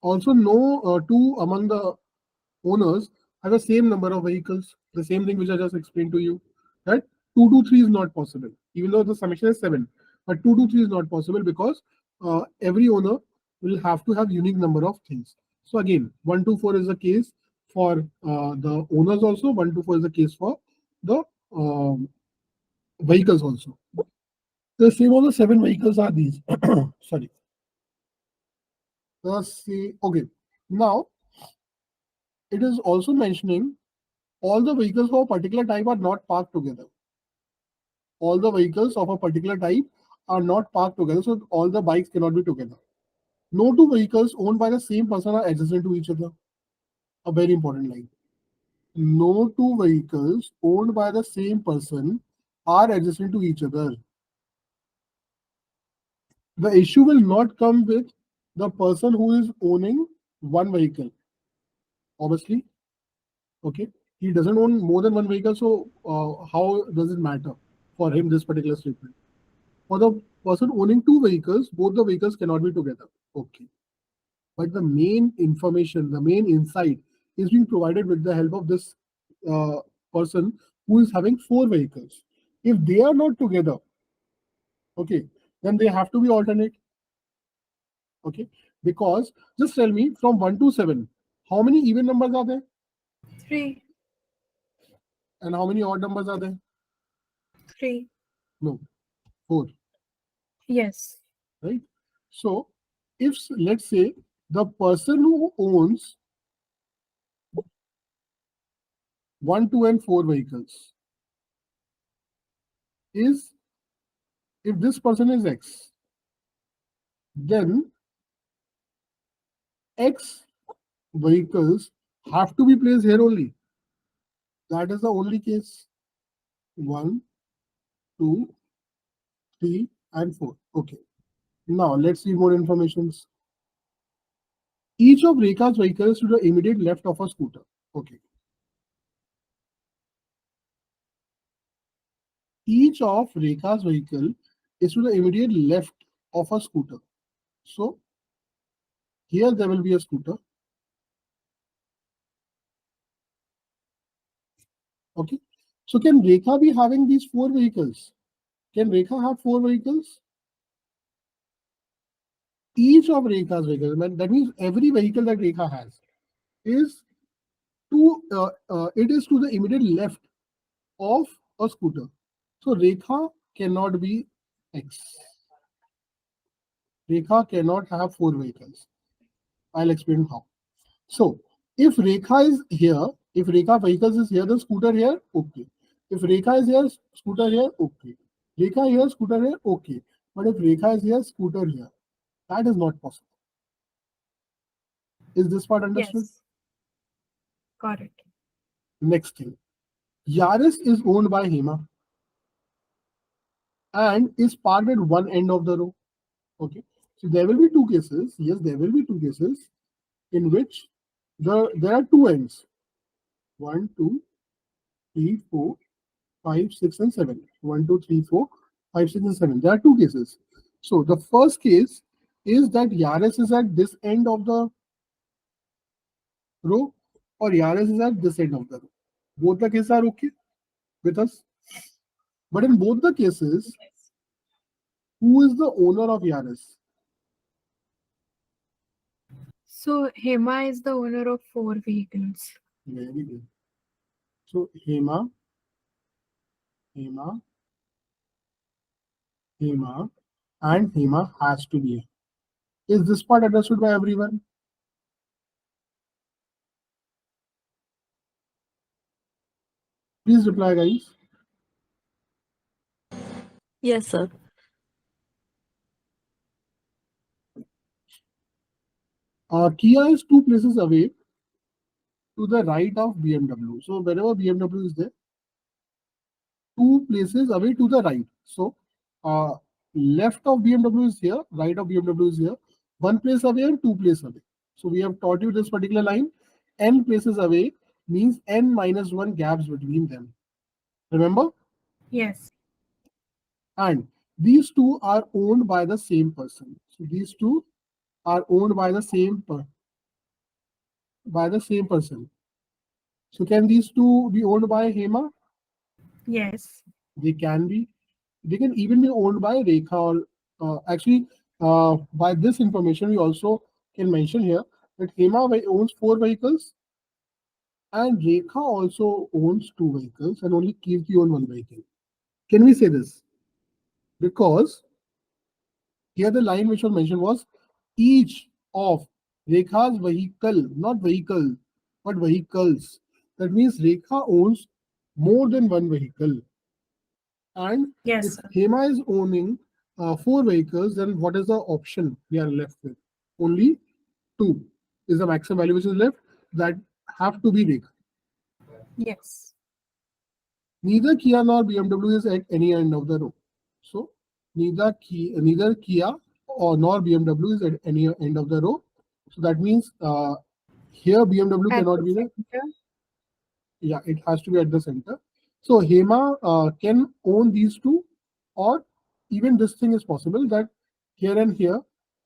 Also, no 2 among the owners have the same number of vehicles. The same thing which I just explained to you. That 2 to 3 is not possible, even though the summation is 7. But 2 to 3 is not possible because every owner will have to have unique number of things. So again, 1 to 4 is the case for the owners also. 1 to 4 is the case for the vehicles also. The same of the 7 vehicles are these. Sorry. Okay. Now, it is also mentioning all the vehicles of a particular type are not parked together. All the vehicles of a particular type are not parked together, so all the bikes cannot be together. No two vehicles owned by the same person are adjacent to each other. A very important line. No two vehicles owned by the same person are adjacent to each other. The issue will not come with the person who is owning one vehicle. Obviously, okay, he doesn't own more than one vehicle, so how does it matter for him this particular statement? For the person owning two vehicles, both the vehicles cannot be together. Okay, but the main information, the main insight is being provided with the help of this uh, person who is having four vehicles. If they are not together, okay, then they have to be alternate. Okay, because just tell me from 1 to 7, how many even numbers are there 3. and how many odd numbers are there? 3. No, 4, Yes. right? So if let's say the person who owns 1, 2 and 4 vehicles is, if this person is X, then X vehicles have to be placed here only. That is the only case. 1, 2, 3 and 4. Okay. Now let's see more informations. Each of Rekha's vehicles to the immediate left of a scooter. Okay. Each of Rekha's vehicle is to the immediate left of a scooter. So here there will be a scooter. Okay. So can Rekha be having these 4 vehicles? Can Rekha have 4 vehicles? Each of Rekha's vehicles, that means every vehicle that Rekha has is it is to the immediate left of a scooter. So Rekha cannot be X. Rekha cannot have 4 vehicles. I'll explain how. So if Rekha is here, if Rekha vehicles is here, the scooter here, okay. If Rekha is here, scooter here, okay. Rekha here, scooter here, okay. But if Rekha is here, scooter here, that is not possible. Is this part understood? Yes. Got it. Next thing. Yaris is owned by Hema and is parked at one end of the row. Okay. So there will be 2 cases. Yes, there will be 2 cases in which there are 2 ends. 1, 2, 3, 4, 5, 6, and 7. 1, 2, 3, 4, 5, 6, and 7. There are 2 cases. So the first case is that Yaris is at this end of the row or Yaris is at this end of the row. Both the cases are okay with us. But in both the cases, who is the owner of Yaris? So Hema is the owner of 4 vehicles. Very good. So Hema, and Hema has to be here. Is this part understood by everyone? Please reply, guys. Yes, sir. Kia is 2 places away to the right of BMW. So wherever BMW is there, 2 places away to the right. So left of BMW is here, right of BMW is here. 1 place away and 2 places away. So we have taught you this particular line. N places away means N minus 1 gaps between them. Remember? Yes. And these 2 are owned by the same person. So these 2 are owned by the same person. So can these 2 be owned by Hema? Yes. They can be. They can even be owned by Rekha or actually by this information we also can mention here that Hema owns 4 vehicles and Rekha also owns 2 vehicles and only Kirti owns 1 vehicle. Can we say this? Because here the line which was mentioned was each of Rekha's vehicle, not vehicle, but vehicles. That means Rekha owns more than 1 vehicle. And Yes, if sir. Hema is owning 4 vehicles, then what is the option we are left with? Only 2 is the maximum value which is left, that have to be Rekha. Yes. Neither Kia nor BMW is at any end of the row. So neither Kia or nor BMW is at any end of the row. So that means here BMW At cannot the be there. center. Yeah, it has to be at the center. So Hema can own these two, or even this thing is possible that here and here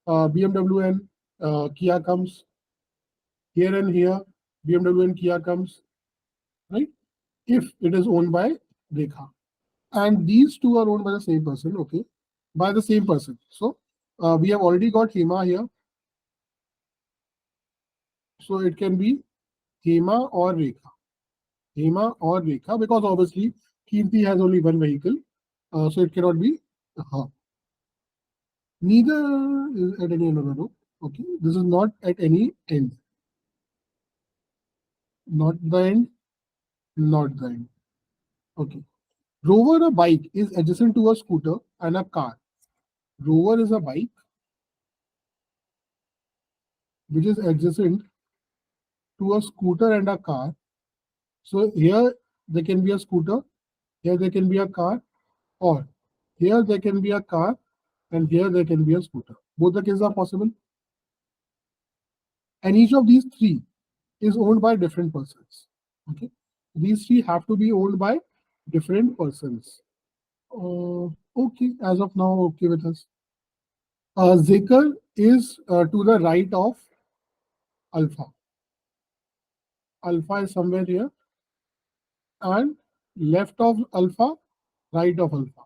BMW and Kia comes, here and here BMW and Kia comes, right? If it is owned by Rekha. And these two are owned by the same person, okay? By the same person. So we have already got Hema here. So it can be Hema or Rekha. Hema or Rekha, because obviously Kirti has only one vehicle. So it cannot be her. Neither is at any end of the row. Okay, this is not at any end. Not the end, not the end. Okay. Rover, a bike, is adjacent to a scooter and a car. Rover is a bike which is adjacent to a scooter and a car. So here there can be a scooter, here there can be a car, or here there can be a car and here there can be a scooter. Both the cases are possible. And each of these three is owned by different persons. Okay, these three have to be owned by different persons. Okay, as of now, okay with us. Zekar is to the right of Alpha. Alpha is somewhere here, and left of Alpha, right of Alpha.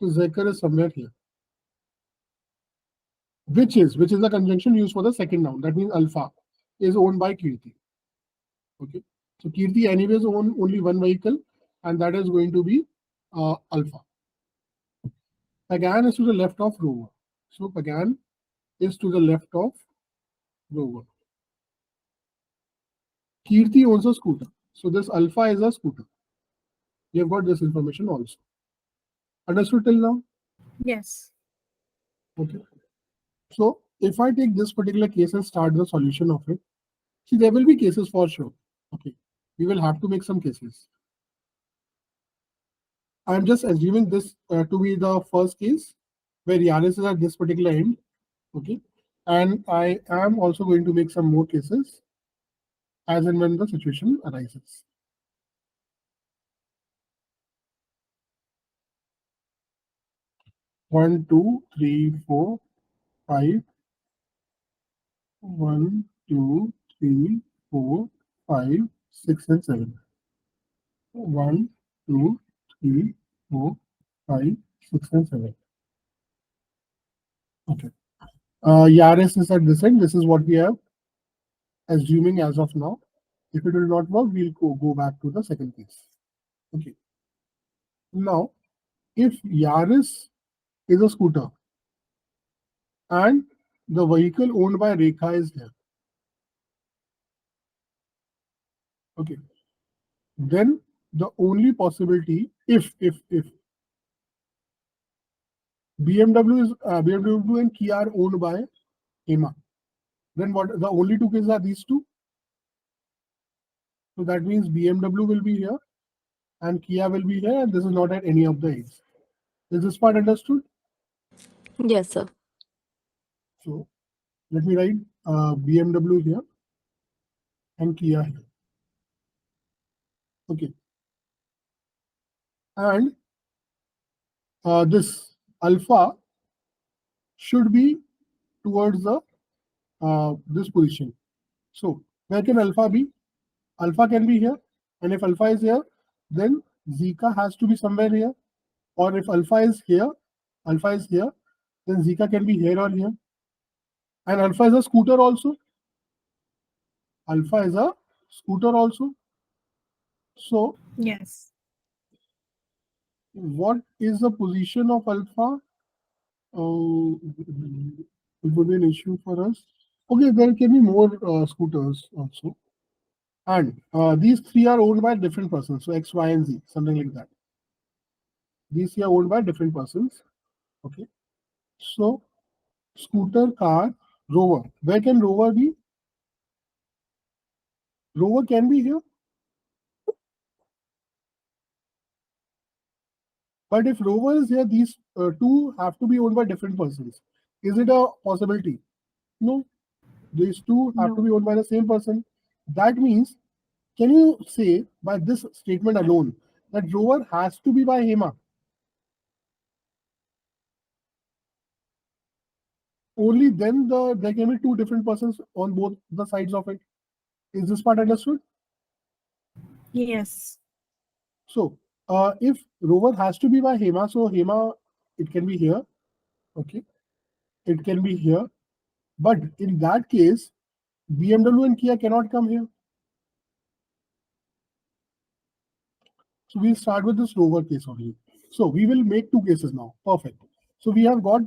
So Zekar is somewhere here. Which is the conjunction used for the second noun. That means Alpha is owned by Kirti. Okay, so Kirti anyways own only one vehicle, and that is going to be Alpha. Pagan is to the left of Rover. So Pagan is to the left of Rover. Kirti owns a scooter. So this Alpha is a scooter. We have got this information also. Understood till now? Yes. Okay. So if I take this particular case and start the solution of it, see, there will be cases for sure. Okay. We will have to make some cases. I'm just assuming this to be the first case where Yanis is at this particular end. Okay. And I am also going to make some more cases as and when the situation arises. One, two, three, four, 5. 1, 2, 3, 4, 5, 6, and 7. 1, 2, 3, 4, 5, 6, and 7. Okay. Yaris is at this end. This is what we have assuming as of now. If it will not work, we'll go back to the second case. Okay. Now, if Yaris is a scooter and the vehicle owned by Rekha is here, okay, then the only possibility, if BMW and Kia are owned by Hema, then what the only two cases are these two. So that means BMW will be here and Kia will be here, and this is not at any of the ends. Is this part understood? Yes, sir. So let me write BMW here and Kia here. Okay. And this Alpha should be towards the this position. So where can Alpha be? Alpha can be here, and if Alpha is here, then Zika has to be somewhere here. Or if Alpha is here, then Zika can be here or here. And Alpha is a scooter also. Alpha is a scooter also. So Yes. what is the position of Alpha? It would be an issue for us. Okay, there can be more scooters also. And these three are owned by different persons. So X, Y, and Z, something like that. These three are owned by different persons. Okay. So scooter, car, rover. Where can rover be? Rover can be here. But if rover is here, these two have to be owned by different persons. Is it a possibility? No. These two have to be owned by the same person. That means, can you say by this statement alone that rover has to be by Hema? Only then there can be two different persons on both the sides of it. Is this part understood? Yes. So if rover has to be by Hema, so Hema, it can be here. Okay. It can be here. But in that case, BMW and Kia cannot come here. So we'll start with this rover case only. So we will make two cases now. Perfect. So we have got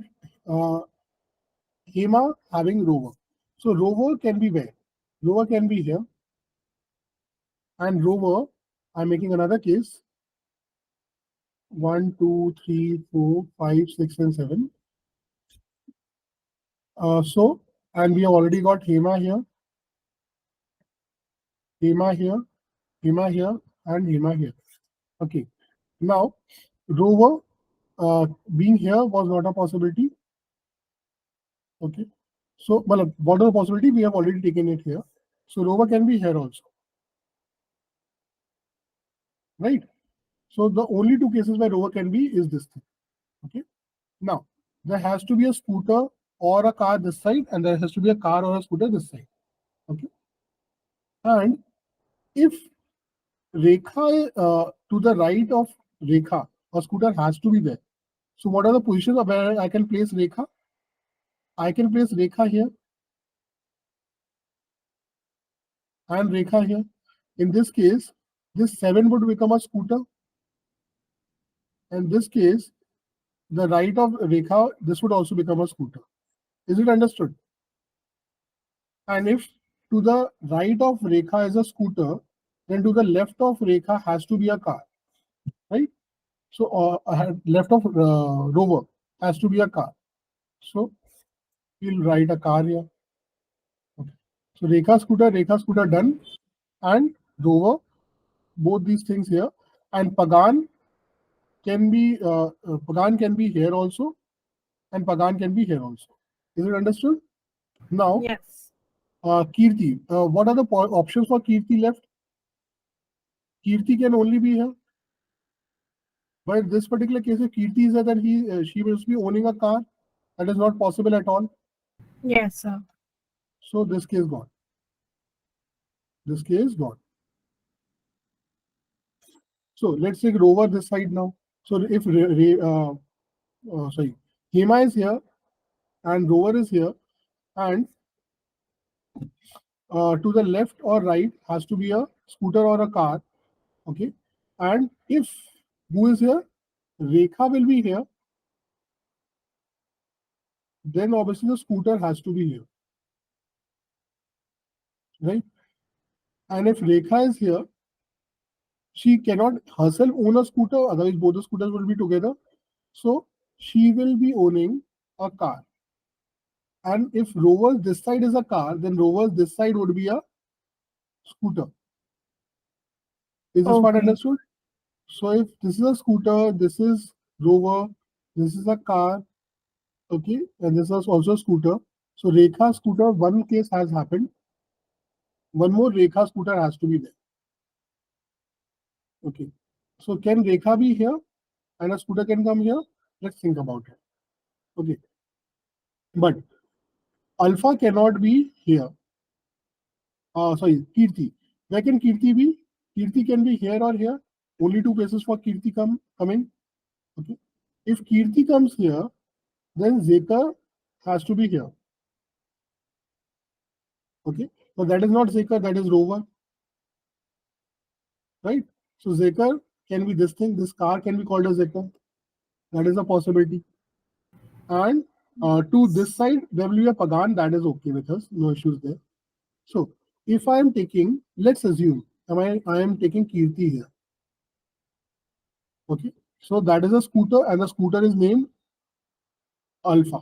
Hema having rover. So rover can be where? Rover can be here. And rover, I'm making another case. 1, 2, 3, 4, 5, 6, and 7. And we have already got Hema here, Hema here, Hema here, and Hema here. Okay. Now, rover being here was not a possibility. Okay. So, well, what is a possibility? We have already taken it here. So, rover can be here also. Right? So, the only two cases where rover can be is this thing. Okay. Now, there has to be a scooter or a car this side, and there has to be a car or a scooter this side. Okay. And if Rekha to the right of Rekha, a scooter has to be there. So what are the positions where I can place Rekha? I can place Rekha here and Rekha here. In this case, this 7 would become a scooter. In this case, the right of Rekha, this would also become a scooter. Is it understood? And if to the right of Rekha is a scooter, then to the left of Rekha has to be a car, right? So left of rover has to be a car. So we'll write a car here. Okay. So Rekha scooter done, and rover, both these things here, and Pagan can be here also, and Pagan can be here also. Is it understood? Now, Yes. Kirti, what are the options for Kirti left? Kirti can only be here. But in this particular case, if Kirti is there, then she must be owning a car. That is not possible at all. Yes, sir. So this case gone. This case gone. So let's take rover this side now. So if Hema is here and rover is here, and to the left or right has to be a scooter or a car. Okay. And if who is here? Rekha will be here. Then obviously the scooter has to be here. Right? And if Rekha is here, she cannot herself own a scooter, otherwise both the scooters will be together. So she will be owning a car. And if rover this side is a car, then rover this side would be a scooter. Is this part understood? So if this is a scooter, this is rover, this is a car, okay, and this is also a scooter. So Rekha scooter, one case has happened. One more Rekha scooter has to be there. Okay. So can Rekha be here and a scooter can come here? Let's think about it. Okay. But Alpha cannot be here. Sorry, Kirti. Where can Kirti be? Kirti can be here or here. Only two places for Kirti coming. Okay. If Kirti comes here, then Zekar has to be here. Okay. So that is not Zekar, that is rover. Right? So Zekar can be this thing. This car can be called a Zekar. That is a possibility. And to this side, there will be a Pagan. That is okay with us. No issues there. So if I am taking, let's assume, I am taking Kirti here. Okay. So that is a scooter, and the scooter is named Alpha.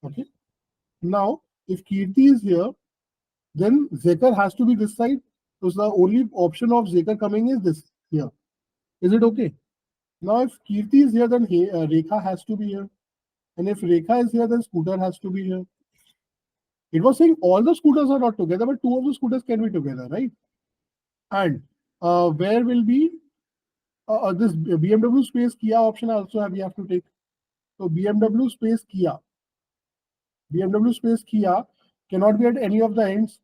Okay. Now, if Kirti is here, then Zekar has to be this side. So the only option of Zekar coming is this here. Is it okay? Now, if Kirti is here, then Rekha has to be here. And if Rekha is here, then scooter has to be here. It was saying all the scooters are not together, but two of the scooters can be together, right? And where will be this BMW space Kia option also we have to take. So BMW space Kia. BMW space Kia cannot be at any of the ends.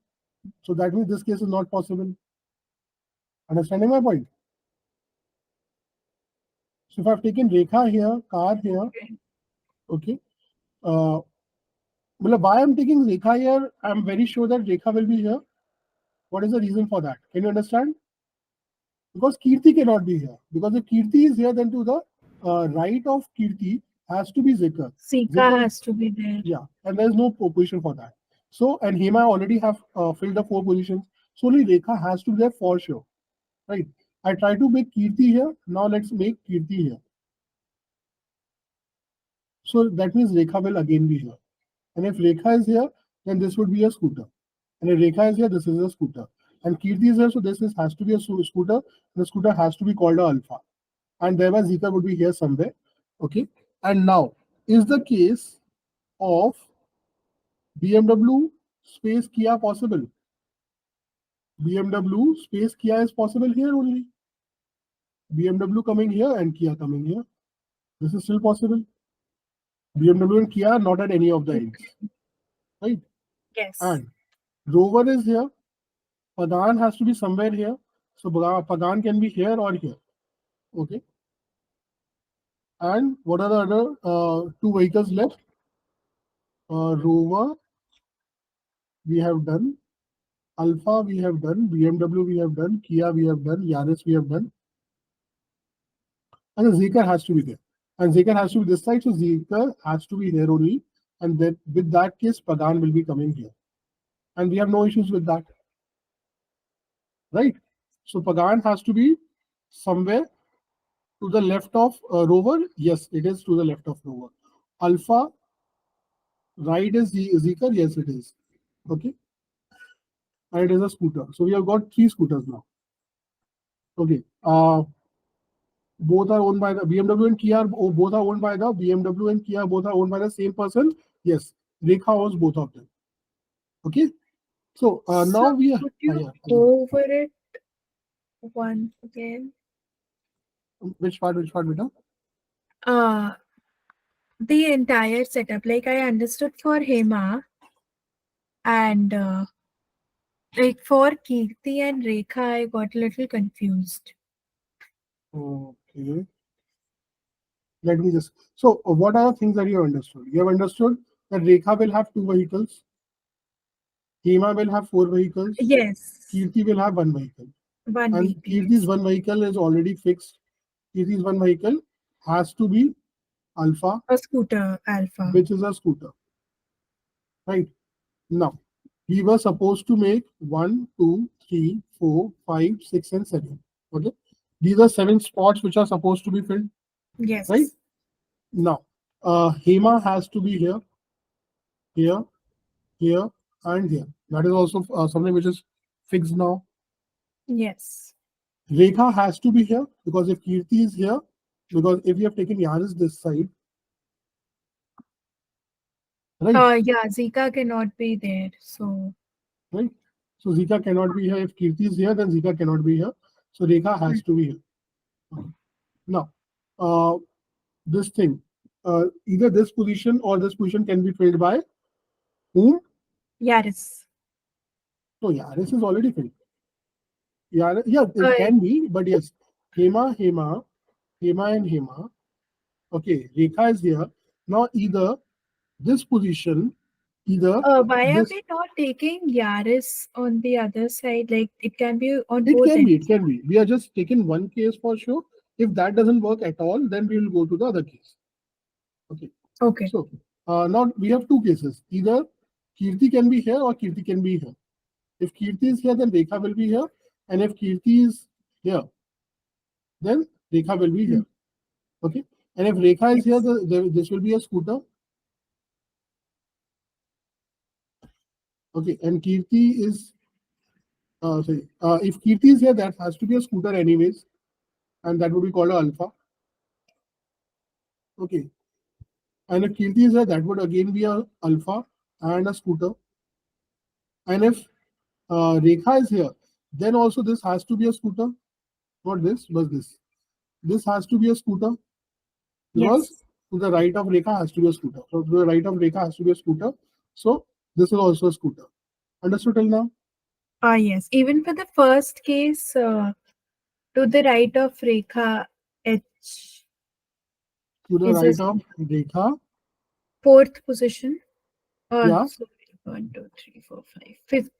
So that means this case is not possible. Understanding my point? So if I've taken Rekha here, car here, okay. Why I'm taking Rekha here, I'm very sure that Rekha will be here. What is the reason for that? Can you understand? Because Kirti cannot be here. Because if Kirti is here, then to the right of Kirti has to be Zikar. Zika has to be there. Yeah, and there's no position for that. So, and Hema already have filled the 4 positions. So only Rekha has to be there for sure. Right? I try to make Kirti here. Now let's make Kirti here. So that means Rekha will again be here. And if Rekha is here, then this would be a scooter. And if Rekha is here, this is a scooter. And Kirti is here, so this has to be a scooter. The scooter has to be called a Alpha. And thereby Zika would be here somewhere. Okay. And now, is the case of BMW space Kia possible? BMW space Kia is possible here only. BMW coming here and Kia coming here. This is still possible. BMW and Kia are not at any of the ends. Right? Yes. And Rover is here. Padan has to be somewhere here. So Padan can be here or here. Okay. And what are the other 2 vehicles left? Rover we have done. Alpha we have done. BMW we have done. Kia we have done. Yaris we have done. And the Zeekr has to be there. And Zeekr has to be this side. So Zeekr has to be here only. And then with that case, Padan will be coming here. And we have no issues with that. Right? So Padan has to be somewhere to the left of Rover. Yes, it is to the left of Rover. Alpha, right is Zeekr. Yes, it is. Okay. And it is a scooter. So we have got 3 scooters now. Okay. Both are owned by the BMW and Kia. Both are owned by the BMW and Kia. Both are owned by the same person. Yes. Rekha owns both of them. Okay. So now we are. Could you go over it once again? Which part, Vita? The entire setup. Like I understood for Hema and like for Kirti and Rekha, I got a little confused. Okay. Let me just. So what are the things that you have understood? You have understood that Rekha will have 2 vehicles. Hema will have 4 vehicles. Yes. Kirti will have 1 vehicle. One And vehicle. Kirti's 1 vehicle is already fixed. Kirti's 1 vehicle has to be Alpha, A scooter Alpha. which is a scooter. Right. Now, we were supposed to make 1, 2, 3, 4, 5, 6, and 7. Okay. These are 7 spots which are supposed to be filled. Yes. Right. Now, Hema has to be here, here, here, and here. That is also something which is fixed now. Yes. Rekha has to be here because if Kirti is here, because if you have taken Yaris this side, right? Yeah, Zika cannot be there. So. Right. So Zika cannot be here. If Kirti is here, then Zika cannot be here. So Rekha has to be here. Now, this thing, either this position or this position can be filled by whom? Yaris. No, Yaris is already filled. Yaris, yeah, it can be, but yes, Hema, and Hema. Okay, Rekha is here. Now, either this position, why are this, we not taking Yaris on the other side? Like it can be on it both can be, ends. it can be. We are just taking one case for sure. If that doesn't work at all, then we will go to the other case. Okay. Okay. So now we have 2 cases. Either Kirti can be here or Kirti can be here. If Kirti is here, then Rekha will be here. And if Kirti is here, then Rekha will be here. Okay. And if Rekha is here, this will be a scooter. Okay. And Kirti is, sorry, if Kirti is here, that has to be a scooter anyways. And that would be called a alpha. Okay. And if Kirti is here, that would again be a alpha and a scooter. And if Rekha is here, then also this has to be a scooter. Not this, but this. This has to be a scooter. Because Yes. to the right of Rekha has to be a scooter. So to the right of Rekha has to be a scooter. So this is also a scooter. Understood till now? Yes. Even for the first case, to the right of Rekha H To the is a right of Rekha. fourth position. Yeah. Sorry, 1, 2, 3, 4, 5. Fifth.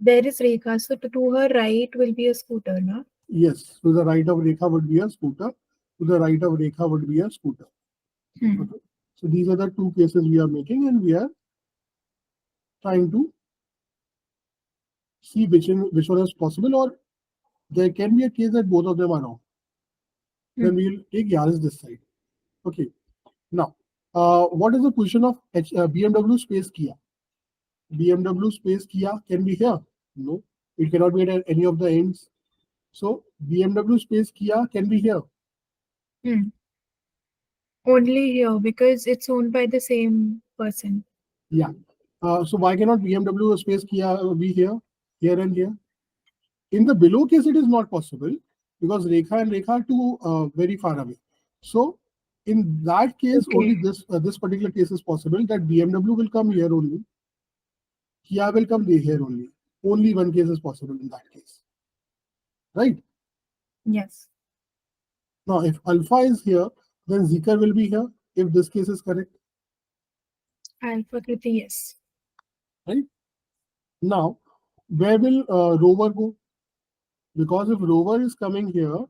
There is Rekha. So to her right will be a scooter, no? Yes. To the right of Rekha would be a scooter. To the right of Rekha would be a scooter. Okay. So these are the two cases we are making, and we are trying to see which one is possible, or there can be a case that both of them are wrong. Then we will take Yaris this side. Okay. Now, what is the position of BMW space Kia? BMW space Kia can be here. No, it cannot be at any of the ends. So BMW space Kia can be here. Only here because it's owned by the same person. Yeah. So why cannot BMW space Kia be here and here? In the below case, it is not possible because Rekha and Rekha are too very far away. So in that case, only this particular case is possible, that BMW will come here only. Kia will come here only. Only one case is possible in that case. Right? Yes. Now, if alpha is here, then Zikr will be here, if this case is correct. Alpha Kriti, yes. Right? Now, where will rover go? Because if rover is coming here,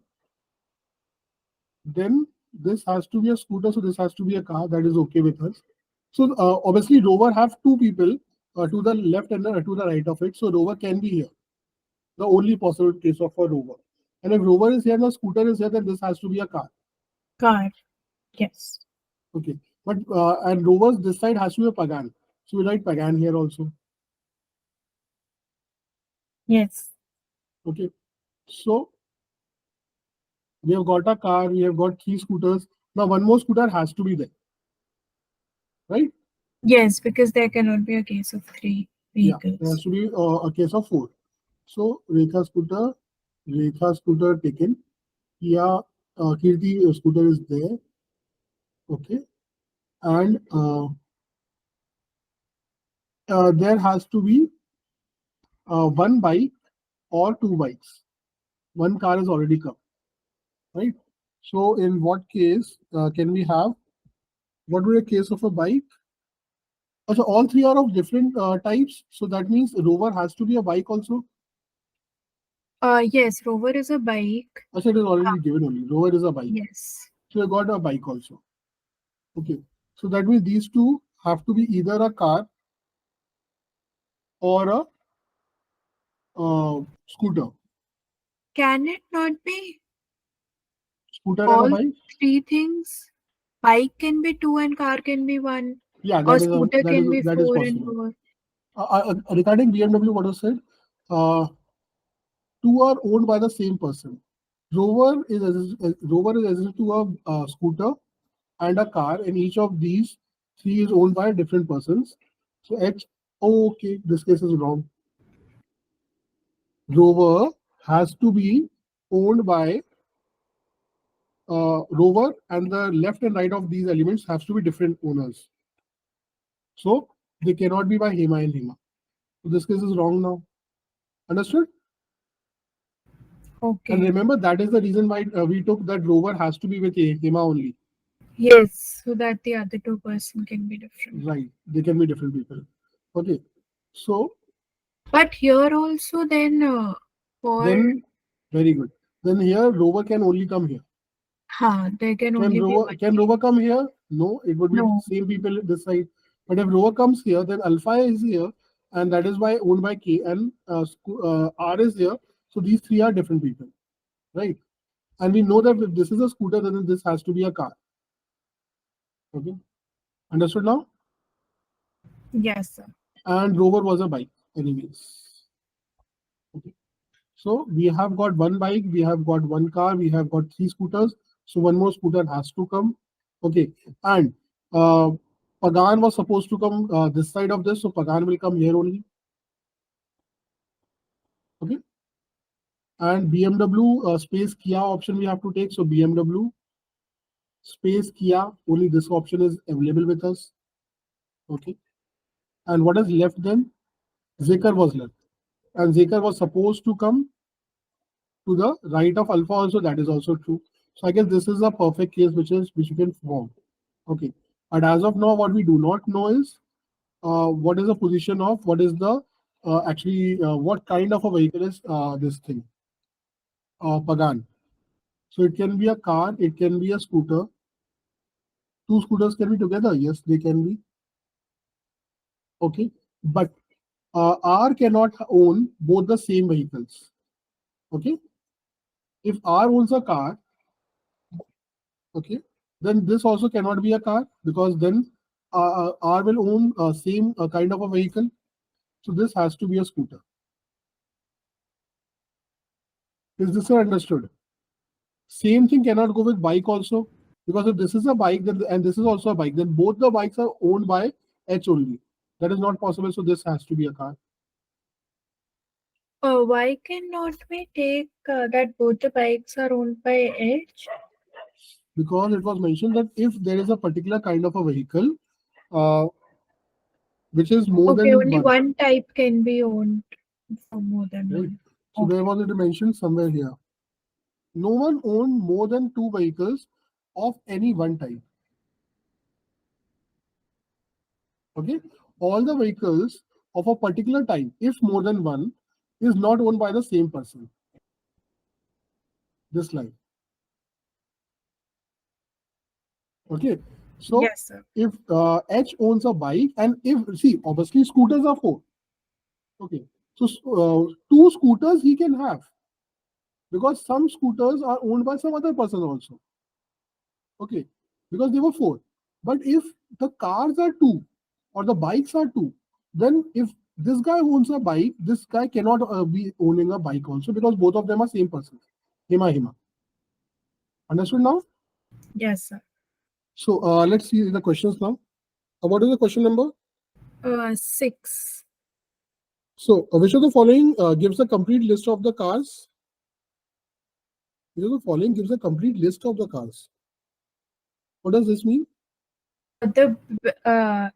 then this has to be a scooter, so this has to be a car. That is okay with us. So obviously, rover have two people to the left and to the right of it. So rover can be here. The only possible case of a rover. And if rover is here and the scooter is here, then this has to be a car. Car, yes. Okay. But and rovers this side has to be a Pagan. So we write Pagan here also. Yes. Okay. So we have got a car, we have got 3 scooters. Now one more scooter has to be there. Right? Yes, because there cannot be a case of 3 vehicles. Yeah, there has to be a case of 4. So Rekha scooter taken. Kia Kirti scooter is there. Okay. And there has to be one bike or 2 bikes. One car is already come. Right? So in what case can we have? What would a case of a bike? So all 3 are of different types. So that means rover has to be a bike also. Yes, rover is a bike. I said it is already given only. Rover is a bike. Yes. So I got a bike also. Okay. So that means these two have to be either a car or a scooter. Can it not be Scooter and a all bike? 3 things? Bike can be 2 and car can be 1. Yeah, Or that is scooter can be that is 4 and possible. 4. Regarding BMW, what was said? 2 are owned by the same person. Rover is associated to a scooter and a car, and each of these 3 is owned by different persons. So okay, this case is wrong. Rover has to be owned by rover, and the left and right of these elements has to be different owners. So they cannot be by Hema and Hema. So this case is wrong now. Understood? Okay. And remember, that is the reason why we took that rover has to be with Hema only. Yes, so that the other 2 person can be different. Right. They can be different people. Okay. So But here also then then very good. Then here rover can only come here. there can only be one. Can rover come here? No, it would be No. same people this side. But if rover comes here, then alpha is here, and that is why owned by K, and R is here. So these 3 are different people, right? And we know that if this is a scooter, then this has to be a car. Okay, understood now? Yes, sir. And Rover was a bike, anyways. Okay. So we have got one bike, we have got one car, we have got 3 scooters. So one more scooter has to come. Okay, and Pagan was supposed to come this side of this, so Pagan will come here only. Okay, and BMW space Kia option we have to take. So BMW space Kia, only this option is available with us. Okay, and what is left then? Zeker was left, and Zeker was supposed to come to the right of Alpha also. That is also true. So I guess this is a perfect case which you can form. Okay, but as of now, what we do not know is what is the position of what is the what kind of a vehicle is this thing Pagan. So it can be a car, it can be a scooter. 2 scooters can be together. Yes, they can be. Okay, but R cannot own both the same vehicles. Okay, if R owns a car, okay, then this also cannot be a car because then R will own same kind of a vehicle. So this has to be a scooter. Is this understood? Same thing cannot go with bike also, because if this is a bike then and this is also a bike, then both the bikes are owned by H only. That is not possible. So this has to be a car. Why cannot we take that both the bikes are owned by H? Because it was mentioned that if there is a particular kind of a vehicle which is more Okay, than only one, one type can be owned for more than right? one. So where was it mentioned? Somewhere here. No one owned more than 2 vehicles of any one type. Okay, all the vehicles of a particular type, if more than one, is not owned by the same person. This line. Okay, so Yes, sir. if H owns a bike, and if see, obviously scooters are 4. Okay, so 2 scooters he can have, because some scooters are owned by some other person also. Okay, because they were 4. But if the cars are 2 or the bikes are 2, then if this guy owns a bike, this guy cannot be owning a bike also, because both of them are same person. Hima. Understood now? Yes, sir. So let's see the questions now. What is the question number? 6. So which of the following gives a complete list of the cars? Which of the following gives a complete list of the cars? What does this mean? The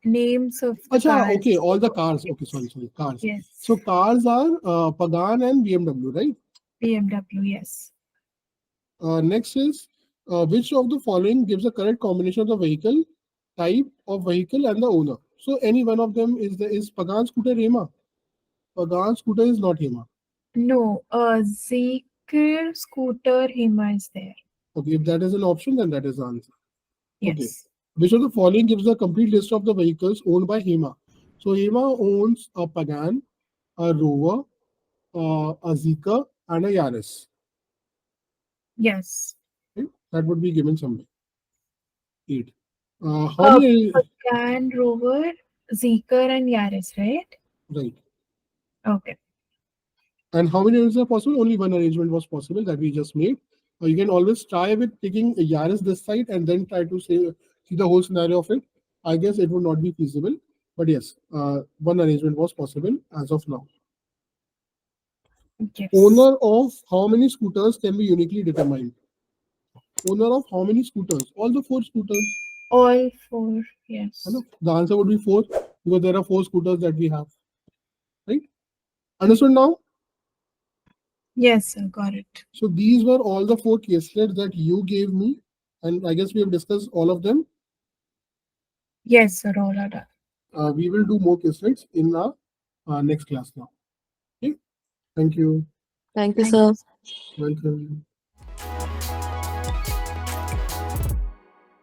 names of the Acha, cars. okay, all the cars. Okay, sorry, cars. Yes. So cars are Pagan and BMW, right? BMW, yes. Next is which of the following gives a correct combination of the vehicle, type of vehicle, and the owner? So any one of them is Pagan scooter Hema. Pagan scooter is not Hema. No, Zeker scooter Hima is there. Okay, if that is an option, then that is the answer. Yes. Okay. Which of the following gives a complete list of the vehicles owned by Hema? So Hema owns a Pagan, a Rover, a Zeekr, and a Yaris. Yes. Okay? That would be given somewhere. 8. How many? Pagan, Rover, Zeker, and Yaris, right? Right. Okay. And how many arrangements are possible? Only one arrangement was possible that we just made. You can always try with taking a Yaris this side and then try to see the whole scenario of it. I guess it would not be feasible. But yes, one arrangement was possible as of now. Yes. Owner of how many scooters can be uniquely determined? Owner of how many scooters? All the 4 scooters. All 4, yes. Hello? The answer would be 4 because there are 4 scooters that we have. Right? Understood now? Yes, sir, got it. So these were all the 4 caselets that you gave me, and I guess we have discussed all of them. Yes, sir, all are done. We will do more caselets in our next class now. Okay? Thank you. Thank you, Thank sir. you. Welcome.